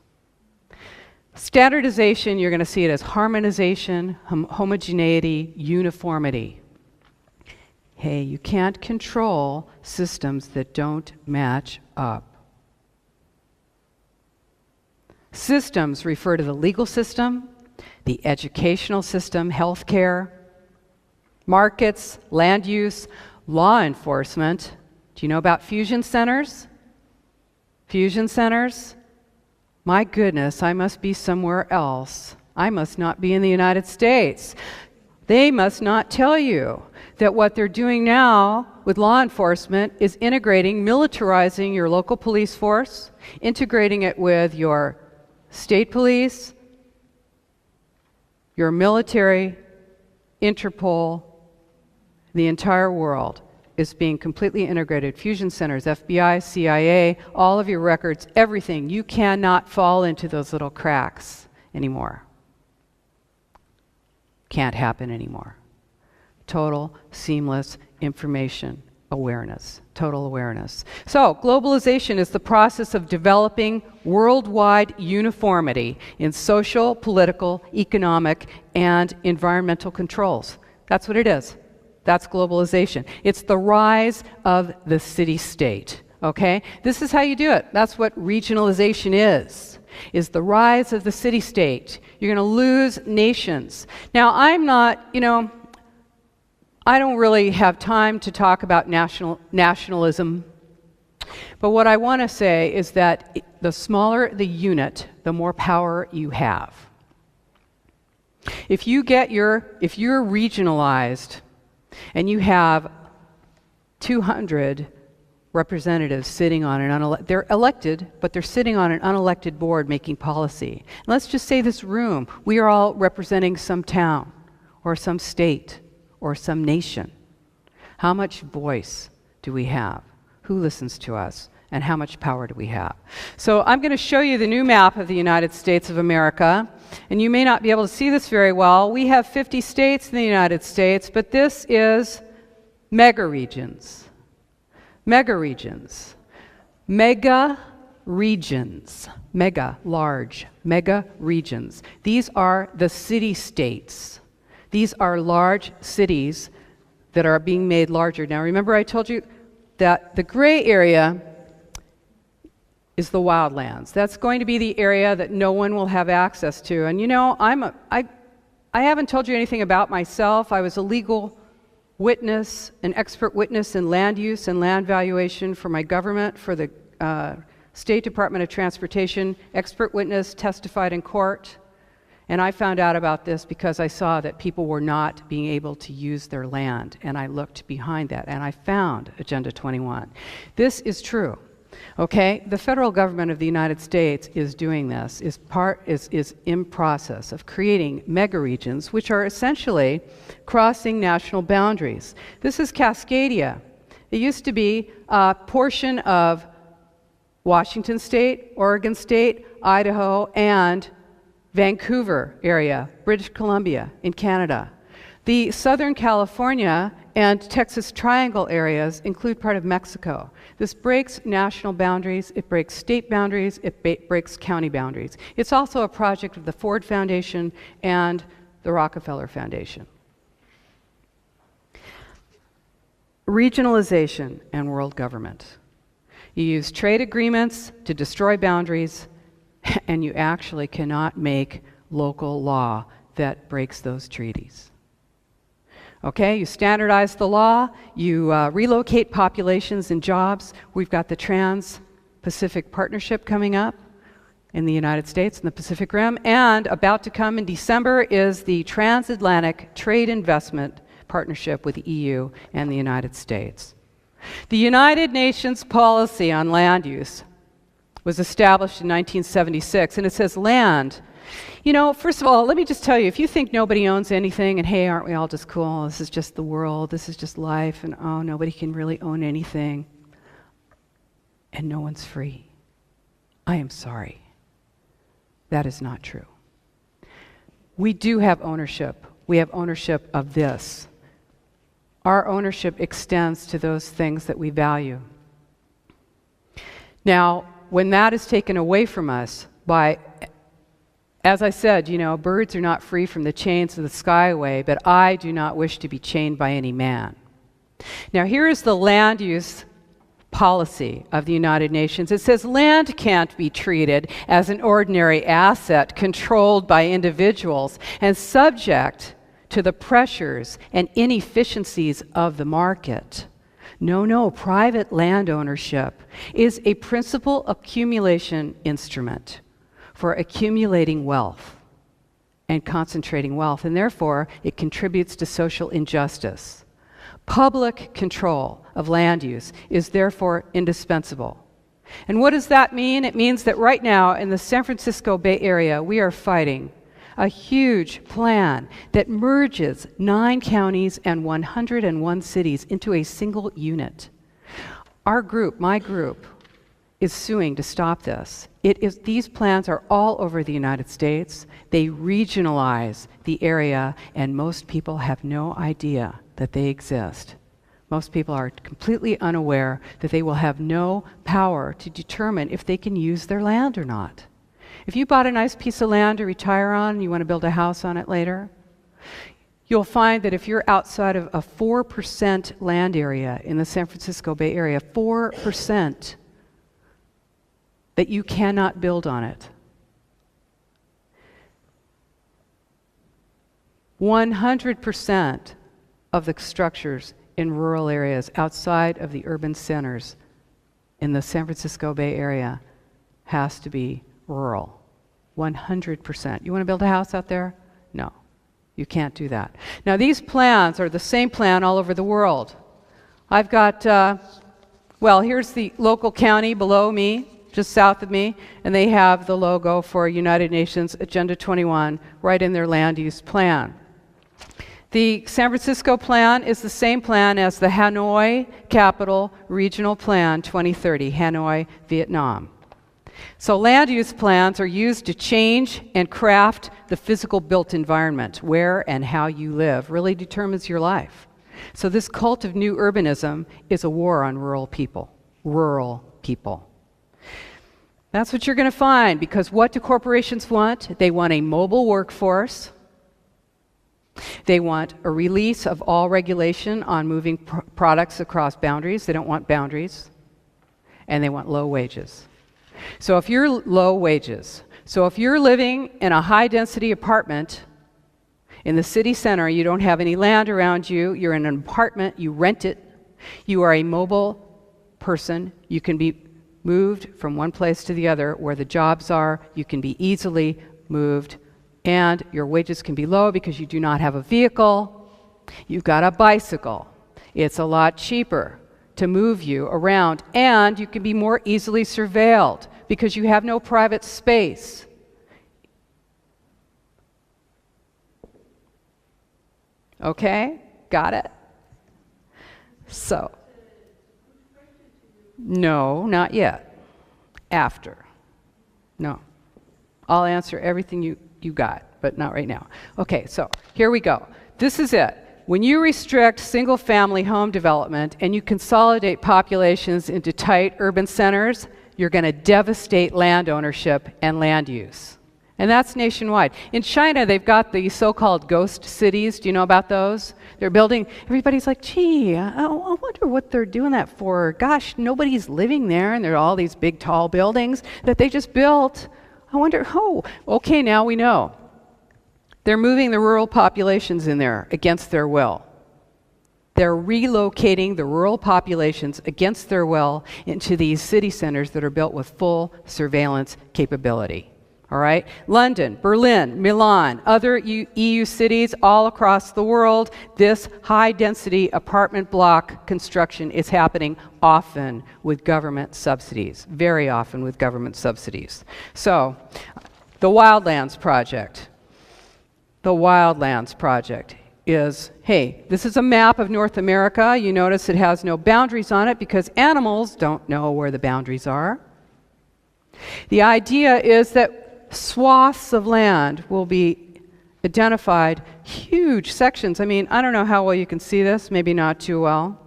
Standardization, you're going to see it as harmonization, homogeneity, uniformity. Hey, you can't control systems that don't match up. Systems refer to the legal system, the educational system, healthcare, markets, land use, law enforcement. Do you know about fusion centers? Fusion centers? My goodness, I must be somewhere else. I must not be in the United States. They must not tell you that what they're doing now with law enforcement is integrating, militarizing your local police force, integrating it with your state police, your military, Interpol, the entire world. is being completely integrated. Fusion centers, FBI, CIA, all of your records, everything. You cannot fall into those little cracks anymore. Can't happen anymore. Total, seamless information awareness, total awareness. So, globalization is the process of developing worldwide uniformity in social, political, economic, and environmental controls. That's what it is. That's globalization. It's the rise of the city-state, okay? This is how you do it. That's what regionalization is the rise of the city-state. You're going to lose nations. Now, I'm not, I don't really have time to talk about nationalism, but what I want to say is that the smaller the unit, the more power you have. If you're regionalized and you have 200 representatives sitting on they're elected, but they're sitting on an unelected board making policy. And let's just say this room, we are all representing some town or some state or some nation. How much voice do we have? Who listens to us? And how much power do we have? So I'm going to show you the new map of the United States of America. And you may not be able to see this very well. We have 50 states in the United States, but this is mega regions. Mega regions. Mega regions. Mega, large. Mega regions. These are the city-states. These are large cities that are being made larger. Now remember I told you that the gray area is the wildlands. That's going to be the area that no one will have access to. And I haven't told you anything about myself. I was a legal witness, an expert witness in land use and land valuation for my government, for the State Department of Transportation. Expert witness, testified in court. And I found out about this because I saw that people were not being able to use their land. And I looked behind that and I found Agenda 21. This is true. Okay, the federal government of the United States is doing this, is in process of creating mega regions, which are essentially crossing national boundaries. This is Cascadia. It used to be a portion of Washington State, Oregon State, Idaho, and Vancouver area, British Columbia in Canada. The Southern California and Texas Triangle areas include part of Mexico. This breaks national boundaries, it breaks state boundaries, it breaks county boundaries. It's also a project of the Ford Foundation and the Rockefeller Foundation. Regionalization and world government. You use trade agreements to destroy boundaries, and you actually cannot make local law that breaks those treaties. Okay, you standardize the law, you relocate populations and jobs. We've got the Trans-Pacific Partnership coming up in the United States and the Pacific Rim, and about to come in December is the Transatlantic Trade Investment Partnership with the EU and the United States. The United Nations policy on land use was established in 1976, and it says land. First of all, let me just tell you, if you think nobody owns anything, and hey, aren't we all just cool? This is just the world, this is just life, and oh, nobody can really own anything, and no one's free. I am sorry. That is not true. We do have ownership. We have ownership of this. Our ownership extends to those things that we value. Now, when that is taken away from us by, as I said, birds are not free from the chains of the skyway, but I do not wish to be chained by any man. Now, here is the land use policy of the United Nations. It says land can't be treated as an ordinary asset controlled by individuals and subject to the pressures and inefficiencies of the market. No, private land ownership is a principal accumulation instrument for accumulating wealth and concentrating wealth, and therefore it contributes to social injustice. Public control of land use is therefore indispensable. And what does that mean? It means that right now in the San Francisco Bay Area, we are fighting a huge plan that merges 9 counties and 101 cities into a single unit. Our group, my group, is suing to stop this. These plans are all over the United States. They regionalize the area, and most people have no idea that they exist. Most people are completely unaware that they will have no power to determine if they can use their land or not. If you bought a nice piece of land to retire on and you want to build a house on it later, you'll find that if you're outside of a 4% land area in the San Francisco Bay Area, 4%, that you cannot build on it. 100% of the structures in rural areas outside of the urban centers in the San Francisco Bay Area has to be rural. 100%. You want to build a house out there? No, you can't do that. Now these plans are the same plan all over the world. I've got, well, here's the local county below me, just south of me, and they have the logo for United Nations Agenda 21 right in their land use plan. The San Francisco plan is the same plan as the Hanoi Capital Regional Plan 2030, Hanoi, Vietnam. So land use plans are used to change and craft the physical built environment. Where and how you live really determines your life. So this cult of new urbanism is a war on rural people. Rural people. That's what you're going to find, because what do corporations want? They want a mobile workforce. They want a release of all regulation on moving products across boundaries. They don't want boundaries. And they want low wages. So if you're low wages, so if you're living in a high-density apartment in the city center, you don't have any land around you, you're in an apartment, you rent it, you are a mobile person, you can be moved from one place to the other where the jobs are, you can be easily moved, and your wages can be low because you do not have a vehicle, you've got a bicycle. It's a lot cheaper to move you around, and you can be more easily surveilled because you have no private space. Okay? Got it? So, no, not yet. After. No. I'll answer everything you got, but not right now. Okay, so here we go. This is it. When you restrict single-family home development and you consolidate populations into tight urban centers, you're going to devastate land ownership and land use. And that's nationwide. In China, they've got the so-called ghost cities. Do you know about those? They're building, everybody's like, gee, I wonder what they're doing that for. Gosh, nobody's living there, and there are all these big, tall buildings that they just built. I wonder, oh, okay, now we know. They're moving the rural populations in there against their will. They're relocating the rural populations against their will into these city centers that are built with full surveillance capability. All right? London, Berlin, Milan, other EU cities all across the world, this high-density apartment block construction is happening often with government subsidies, very often with government subsidies. So, the Wildlands Project. The Wildlands Project is, hey, this is a map of North America. You notice it has no boundaries on it because animals don't know where the boundaries are. The idea is that swaths of land will be identified, huge sections. I mean, I don't know how well you can see this, maybe not too well.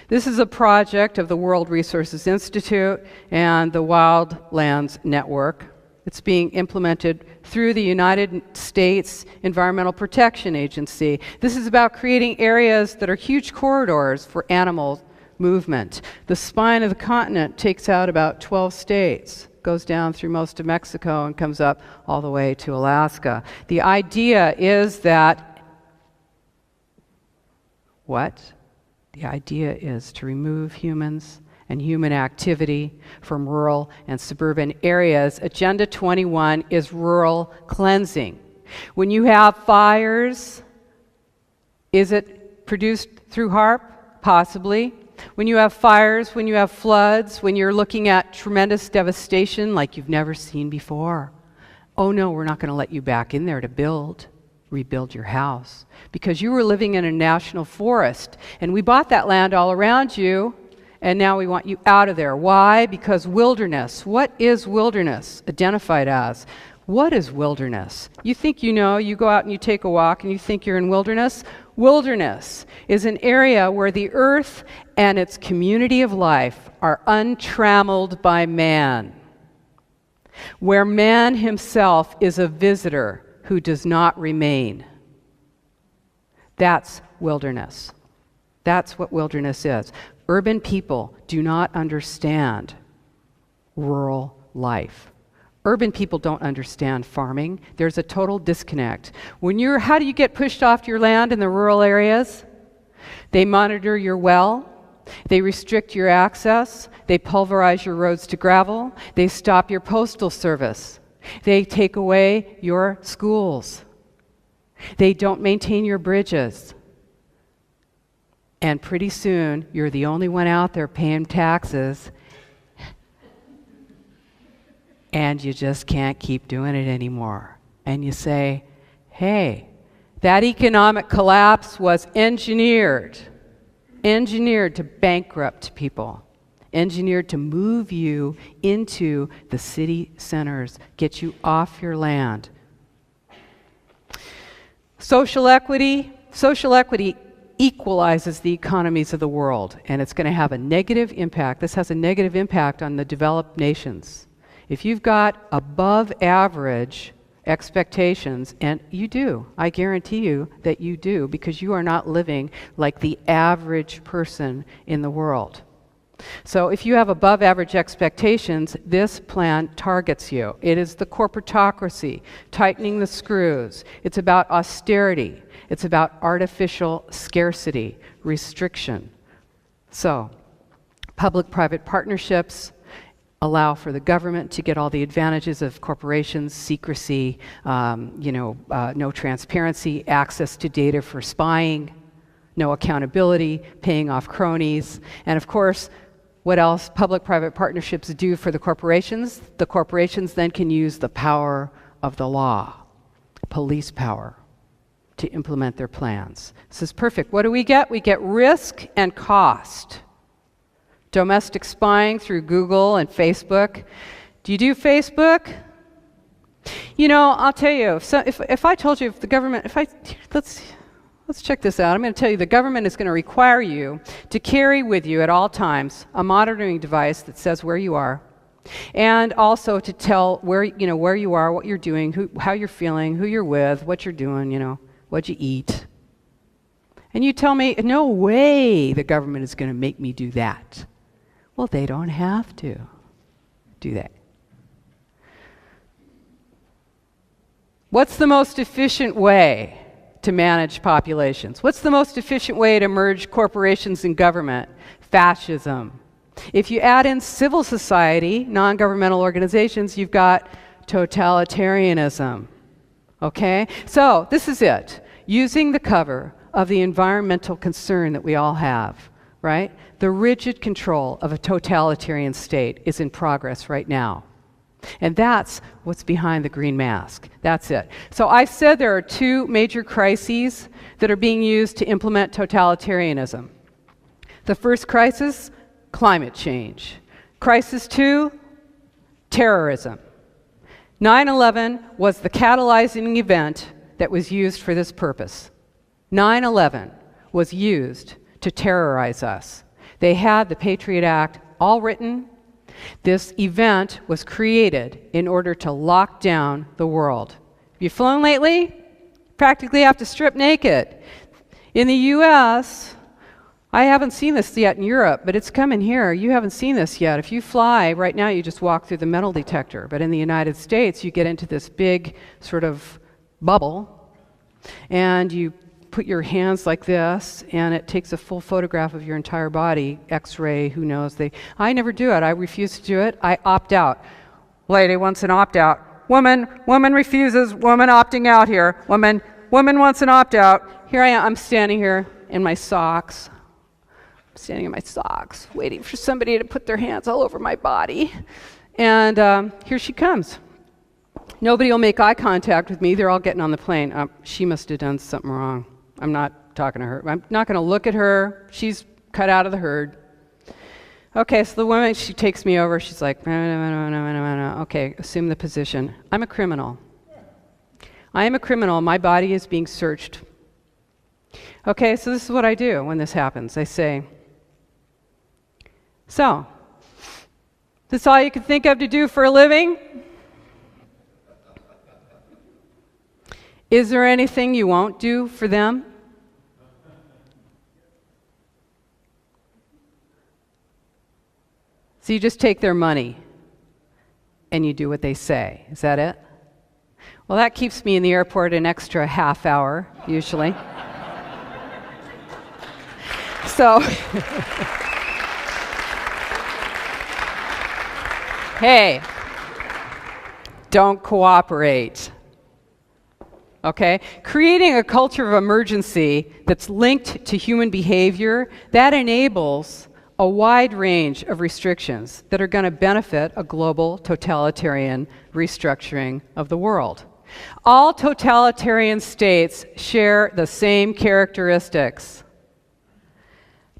This is a project of the World Resources Institute and the Wildlands Network. It's being implemented through the United States Environmental Protection Agency. This is about creating areas that are huge corridors for animal movement. The spine of the continent takes out about 12 states, goes down through most of Mexico and comes up all the way to Alaska. The idea is that, what? The idea is to remove humans and human activity from rural and suburban areas. Agenda 21 is rural cleansing. When you have fires, is it produced through HAARP? Possibly. When you have fires, when you have floods, when you're looking at tremendous devastation like you've never seen before, Oh no, we're not going to let you back in there to rebuild your house, because you were living in a national forest, and we bought that land all around you, and now we want you out of there. Why? Because wilderness. What is wilderness identified as? What is wilderness? You think you know, you go out and you take a walk and you think you're in wilderness. Wilderness is an area where the earth and its community of life are untrammeled by man, where man himself is a visitor who does not remain. That's wilderness. That's what wilderness is. Urban people do not understand rural life. Urban people don't understand farming. There's a total disconnect. How do you get pushed off your land in the rural areas? They monitor your well. They restrict your access. They pulverize your roads to gravel. They stop your postal service. They take away your schools. They don't maintain your bridges. And pretty soon, you're the only one out there paying taxes, and you just can't keep doing it anymore. And you say, hey, that economic collapse was engineered to bankrupt people, engineered to move you into the city centers, get you off your land. Social equity equalizes the economies of the world, and it's going to have a negative impact. This has a negative impact on the developed nations. If you've got above average expectations, and you do, I guarantee you that you do, because you are not living like the average person in the world. So if you have above average expectations, this plan targets you. It is the corporatocracy, tightening the screws. It's about austerity. It's about artificial scarcity, restriction. So, public-private partnerships allow for the government to get all the advantages of corporations, secrecy, no transparency, access to data for spying, no accountability, paying off cronies, and of course, what else public-private partnerships do for the corporations? The corporations then can use the power of the law, police power, to implement their plans. This is perfect. What do we get? We get risk and cost. Domestic spying through Google and Facebook. Do you do Facebook? You know, I'll tell you, if I told you, if the government, let's check this out. I'm going to tell you the government is going to require you to carry with you at all times a monitoring device that says where you are, and also to tell where you are, what you're doing, how you're feeling, who you're with, what you're doing, what you eat. And you tell me, no way the government is going to make me do that. Well, they don't have to do that. What's the most efficient way to manage populations? What's the most efficient way to merge corporations and government? Fascism. If you add in civil society, non-governmental organizations, you've got totalitarianism. Okay? So, this is it. Using the cover of the environmental concern that we all have, right? The rigid control of a totalitarian state is in progress right now. And that's what's behind the green mask. That's it. So I said there are two major crises that are being used to implement totalitarianism. The first crisis, climate change. Crisis 2, terrorism. 9/11 was the catalyzing event that was used for this purpose. 9/11 was used to terrorize us. They had the Patriot Act all written. This event was created in order to lock down the world. Have you flown lately? Practically have to strip naked. In the US, I haven't seen this yet in Europe, but it's coming here. You haven't seen this yet. If you fly, right now you just walk through the metal detector. But in the United States, you get into this big sort of bubble, and you put your hands like this, and it takes a full photograph of your entire body, X-ray, who knows. I never do it. I refuse to do it. I opt out. Lady wants an opt-out. Woman refuses. Woman opting out here. Woman wants an opt-out. Here I am. I'm standing here in my socks. Waiting for somebody to put their hands all over my body. And here she comes. Nobody will make eye contact with me. They're all getting on the plane. She must have done something wrong. I'm not talking to her. I'm not going to look at her. She's cut out of the herd. Okay, so the woman, she takes me over. She's like, no. Okay, assume the position. I'm a criminal. I am a criminal. My body is being searched. Okay, so this is what I do when this happens. I say, so, this all you can think of to do for a living? Is there anything you won't do for them? So you just take their money and you do what they say. Is that it? Well, that keeps me in the airport an extra half hour, usually. So, hey, don't cooperate. Okay? Creating a culture of emergency that's linked to human behavior, that enables a wide range of restrictions that are going to benefit a global totalitarian restructuring of the world. All totalitarian states share the same characteristics.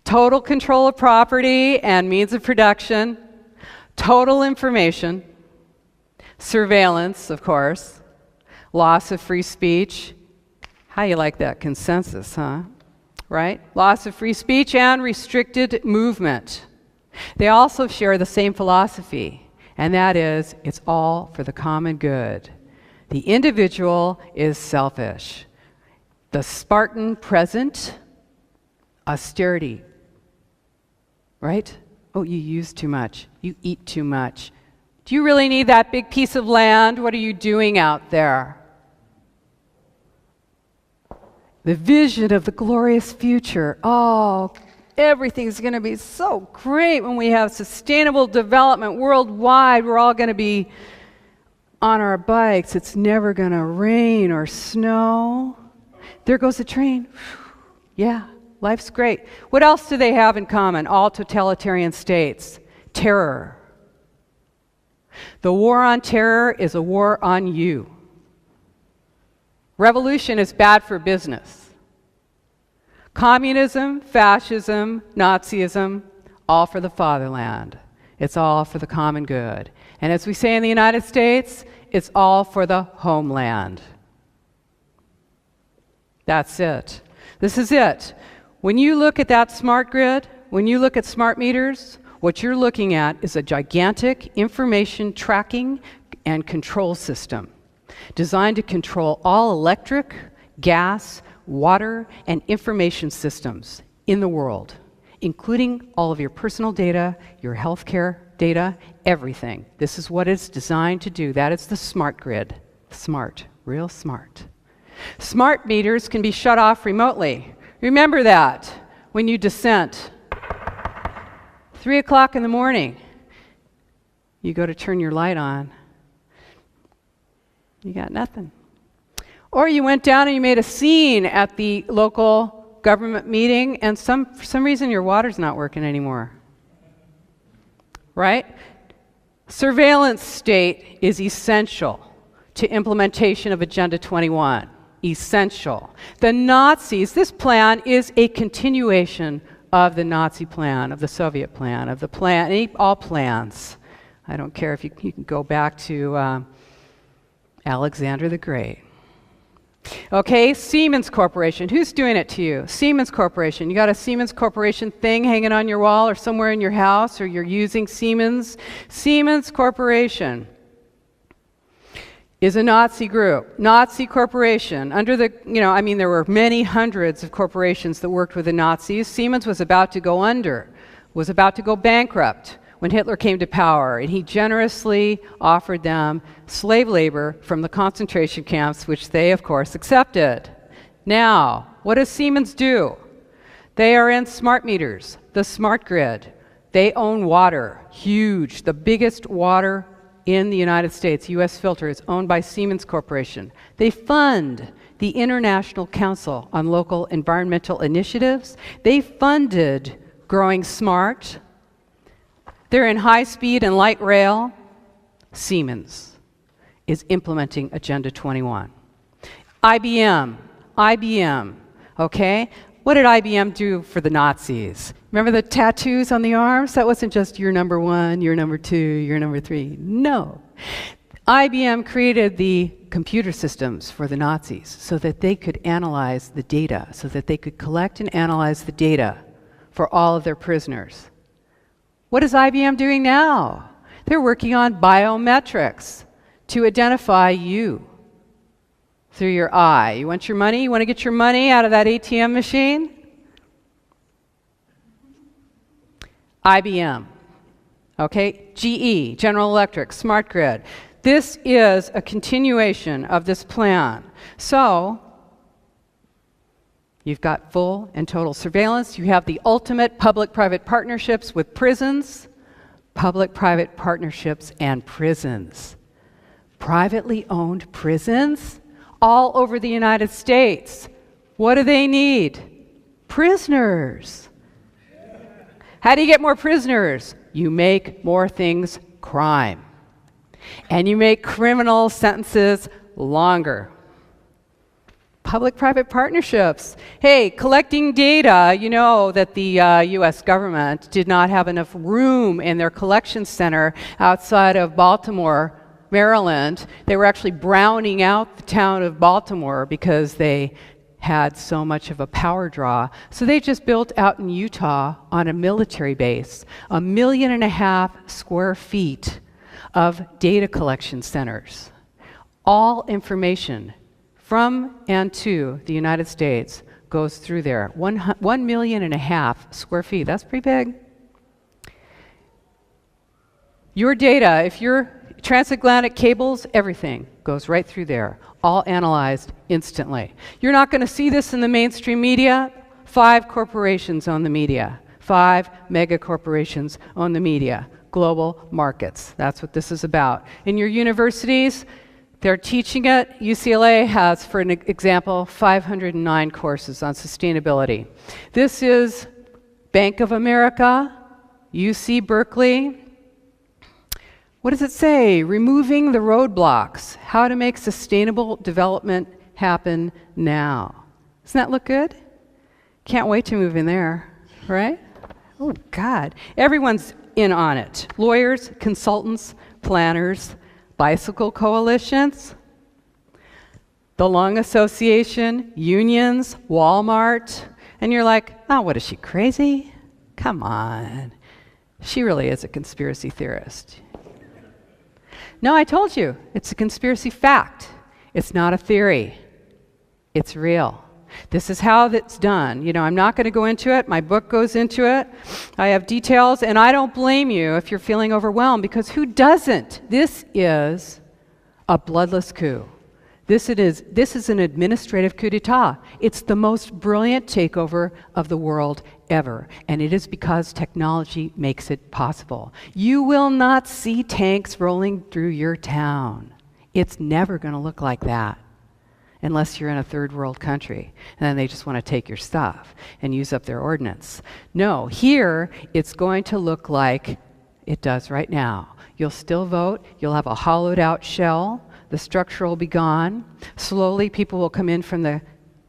Total control of property and means of production, total information, surveillance, of course, loss of free speech. How you like that consensus, huh? Right? Loss of free speech and restricted movement. They also share the same philosophy, and that is, it's all for the common good. The individual is selfish. The Spartan present, austerity. Right? Oh, you use too much. You eat too much. Do you really need that big piece of land? What are you doing out there? The vision of the glorious future. Oh, everything's going to be so great when we have sustainable development worldwide. We're all going to be on our bikes. It's never going to rain or snow. There goes the train. Yeah, life's great. What else do they have in common? All totalitarian states. Terror. The war on terror is a war on you. Revolution is bad for business. Communism, fascism, Nazism, all for the fatherland. It's all for the common good. And as we say in the United States, it's all for the homeland. That's it. This is it. When you look at that smart grid, when you look at smart meters, what you're looking at is a gigantic information tracking and control system designed to control all electric, gas, water, and information systems in the world, including all of your personal data, your healthcare data, everything. This is what it's designed to do. That is the smart grid. Smart, real smart. Smart meters can be shut off remotely. Remember that when you dissent. 3 o'clock in the morning, you go to turn your light on. You got nothing. Or you went down and you made a scene at the local government meeting, and for some reason your water's not working anymore. Right? Surveillance state is essential to implementation of Agenda 21. Essential. The Nazis, this plan is a continuation of the Nazi plan, of the Soviet plan, of the plan, all plans. I don't care if you can go back to Alexander the Great. Okay, Siemens Corporation. Who's doing it to you? Siemens Corporation. You got a Siemens Corporation thing hanging on your wall or somewhere in your house, or you're using Siemens. Siemens Corporation is a Nazi group. Nazi corporation. Under the, there were many hundreds of corporations that worked with the Nazis. Siemens was about to go under, was about to go bankrupt when Hitler came to power, and he generously offered them slave labor from the concentration camps, which they, of course, accepted. Now, what does Siemens do? They are in smart meters, the smart grid. They own water, huge, the biggest water in the United States. U.S. Filter is owned by Siemens Corporation. They fund the International Council on Local Environmental Initiatives. They funded Growing Smart. They're in high speed and light rail. Siemens. is implementing Agenda 21. IBM, okay? What did IBM do for the Nazis? Remember the tattoos on the arms? That wasn't just you're number 1, you're number 2, you're number 3. No. IBM created the computer systems for the Nazis so that they could analyze the data, so that they could collect and analyze the data for all of their prisoners. What is IBM doing now? They're working on biometrics to identify you through your eye. You want your money? You want to get your money out of that ATM machine? IBM. Okay? GE, General Electric, Smart Grid. This is a continuation of this plan. So, you've got full and total surveillance. You have the ultimate public-private partnerships with prisons, public-private partnerships and prisons. Privately owned prisons all over the United States. What do they need? Prisoners. How do you get more prisoners? You make more things crime. And you make criminal sentences longer. Public-private partnerships. Hey, collecting data, you know that the US government did not have enough room in their collection center outside of Baltimore, Maryland. They were actually browning out the town of Baltimore because they had so much of a power draw. So they just built out in Utah on a military base 1.5 million square feet of data collection centers. All information from and to the United States goes through there. 1.5 million square feet. That's pretty big. Your data, if you're transatlantic cables, everything goes right through there, all analyzed instantly. You're not going to see this in the mainstream media. 5 corporations own the media. 5 mega corporations own the media. Global markets. That's what this is about. In your universities, they're teaching it. UCLA has, for an example, 509 courses on sustainability. This is Bank of America, UC Berkeley. What does it say? Removing the roadblocks. How to make sustainable development happen now. Doesn't that look good? Can't wait to move in there, right? Oh, God. Everyone's in on it. Lawyers, consultants, planners, bicycle coalitions, the Lung Association, unions, Walmart. And you're like, oh, what is she, crazy? Come on. She really is a conspiracy theorist. No, I told you, it's a conspiracy fact. It's not a theory. It's real. This is how it's done. You know, I'm not going to go into it. My book goes into it. I have details, and I don't blame you if you're feeling overwhelmed, because who doesn't? This is a bloodless coup. This is an administrative coup d'etat. It's the most brilliant takeover of the world ever, and it is because technology makes it possible. You will not see tanks rolling through your town. It's never going to look like that unless you're in a third world country, and then they just want to take your stuff and use up their ordnance. No, here it's going to look like it does right now. You'll still vote. You'll have a hollowed out shell. The structure will be gone. Slowly, people will come in from the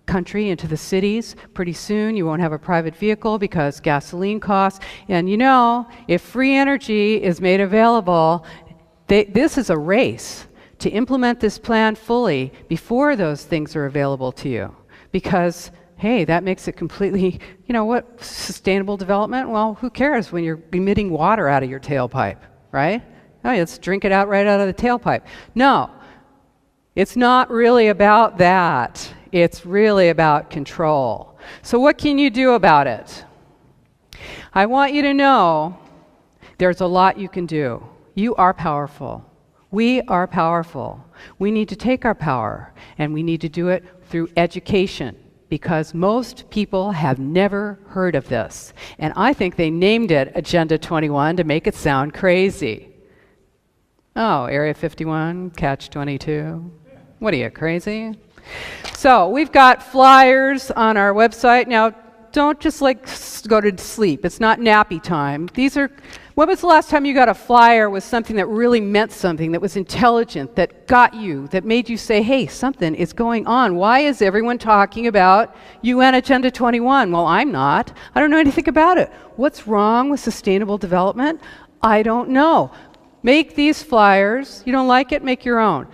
country into the cities. Pretty soon, you won't have a private vehicle because gasoline costs. And you know, if free energy is made available, this is a race to implement this plan fully before those things are available to you. Because, hey, that makes it completely, you know what, sustainable development? Well, who cares when you're emitting water out of your tailpipe, right? Oh, let's drink it out right out of the tailpipe. No. It's not really about that. It's really about control. So what can you do about it? I want you to know there's a lot you can do. You are powerful. We are powerful. We need to take our power, and we need to do it through education, because most people have never heard of this. And I think they named it Agenda 21 to make it sound crazy. Oh, Area 51, Catch 22. What are you, crazy? So we've got flyers on our website. Now, don't just like go to sleep. It's not nappy time. These are When was the last time you got a flyer with something that really meant something, that was intelligent, that got you, that made you say, hey, something is going on? Why is everyone talking about UN Agenda 21? Well, I'm not. I don't know anything about it. What's wrong with sustainable development? I don't know. Make these flyers. You don't like it? Make your own.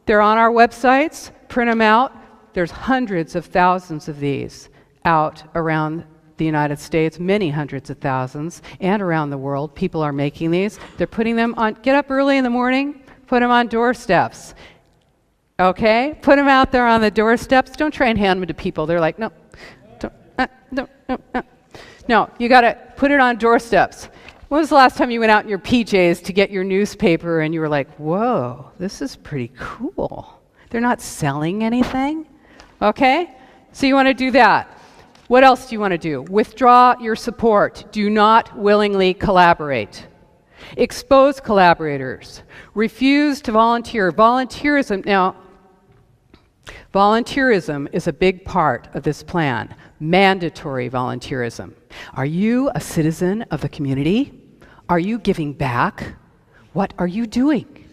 They're on our websites. Print them out. There's hundreds of thousands of these out around the United States, many hundreds of thousands, and around the world. People are making these. They're putting them on, get up early in the morning, put them on doorsteps. Okay? Put them out there on the doorsteps. Don't try and hand them to people. They're like, no, don't, no. No, you got to put it on doorsteps. When was the last time you went out in your PJs to get your newspaper and you were like, whoa, this is pretty cool. They're not selling anything. Okay? So you want to do that. What else do you want to do? Withdraw your support. Do not willingly collaborate. Expose collaborators. Refuse to volunteer. Volunteerism, now, volunteerism is a big part of this plan. Mandatory volunteerism. Are you a citizen of the community? Are you giving back? What are you doing?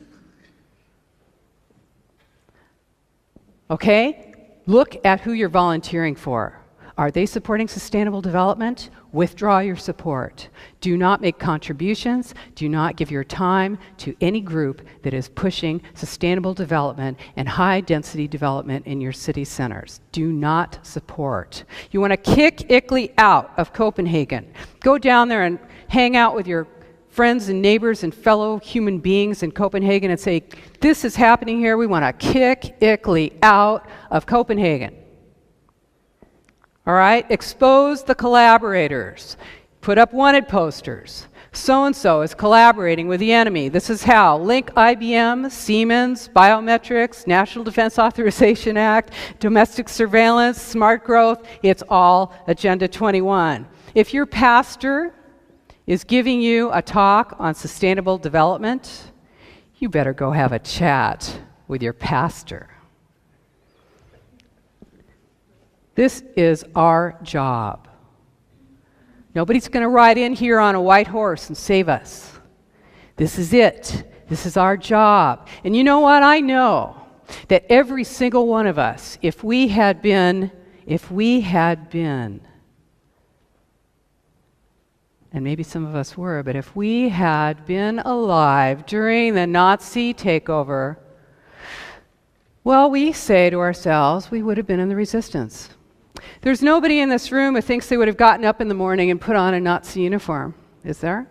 Okay? Look at who you're volunteering for. Are they supporting sustainable development? Withdraw your support. Do not make contributions. Do not give your time to any group that is pushing sustainable development and high-density development in your city centers. Do not support. You want to kick ICLEI out of Copenhagen. Go down there and hang out with your friends and neighbors and fellow human beings in Copenhagen and say, this is happening here. We want to kick ICLEI out of Copenhagen. All right? Expose the collaborators. Put up wanted posters. So-and-so is collaborating with the enemy. This is how. Link IBM, Siemens, biometrics, National Defense Authorization Act, domestic surveillance, smart growth. It's all Agenda 21. If your pastor is giving you a talk on sustainable development, you better go have a chat with your pastor. This is our job. Nobody's going to ride in here on a white horse and save us. This is it. This is our job. And you know what? I know that every single one of us, if we had been, and maybe some of us were, but if we had been alive during the Nazi takeover, well, we say to ourselves, we would have been in the resistance. There's nobody in this room who thinks they would have gotten up in the morning and put on a Nazi uniform, is there?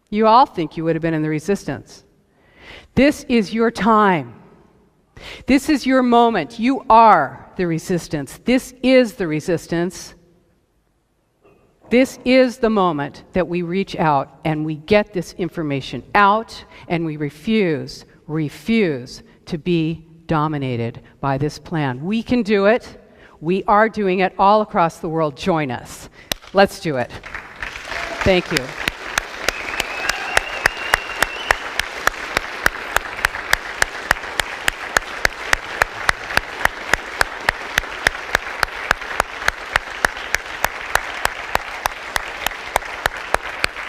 You all think you would have been in the resistance. This is your time. This is your moment. You are the resistance. This is the resistance. This is the moment that we reach out and we get this information out and we refuse to be dominated by this plan. We can do it. We are doing it all across the world. Join us. Let's do it. Thank you.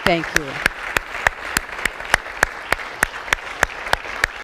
Thank you.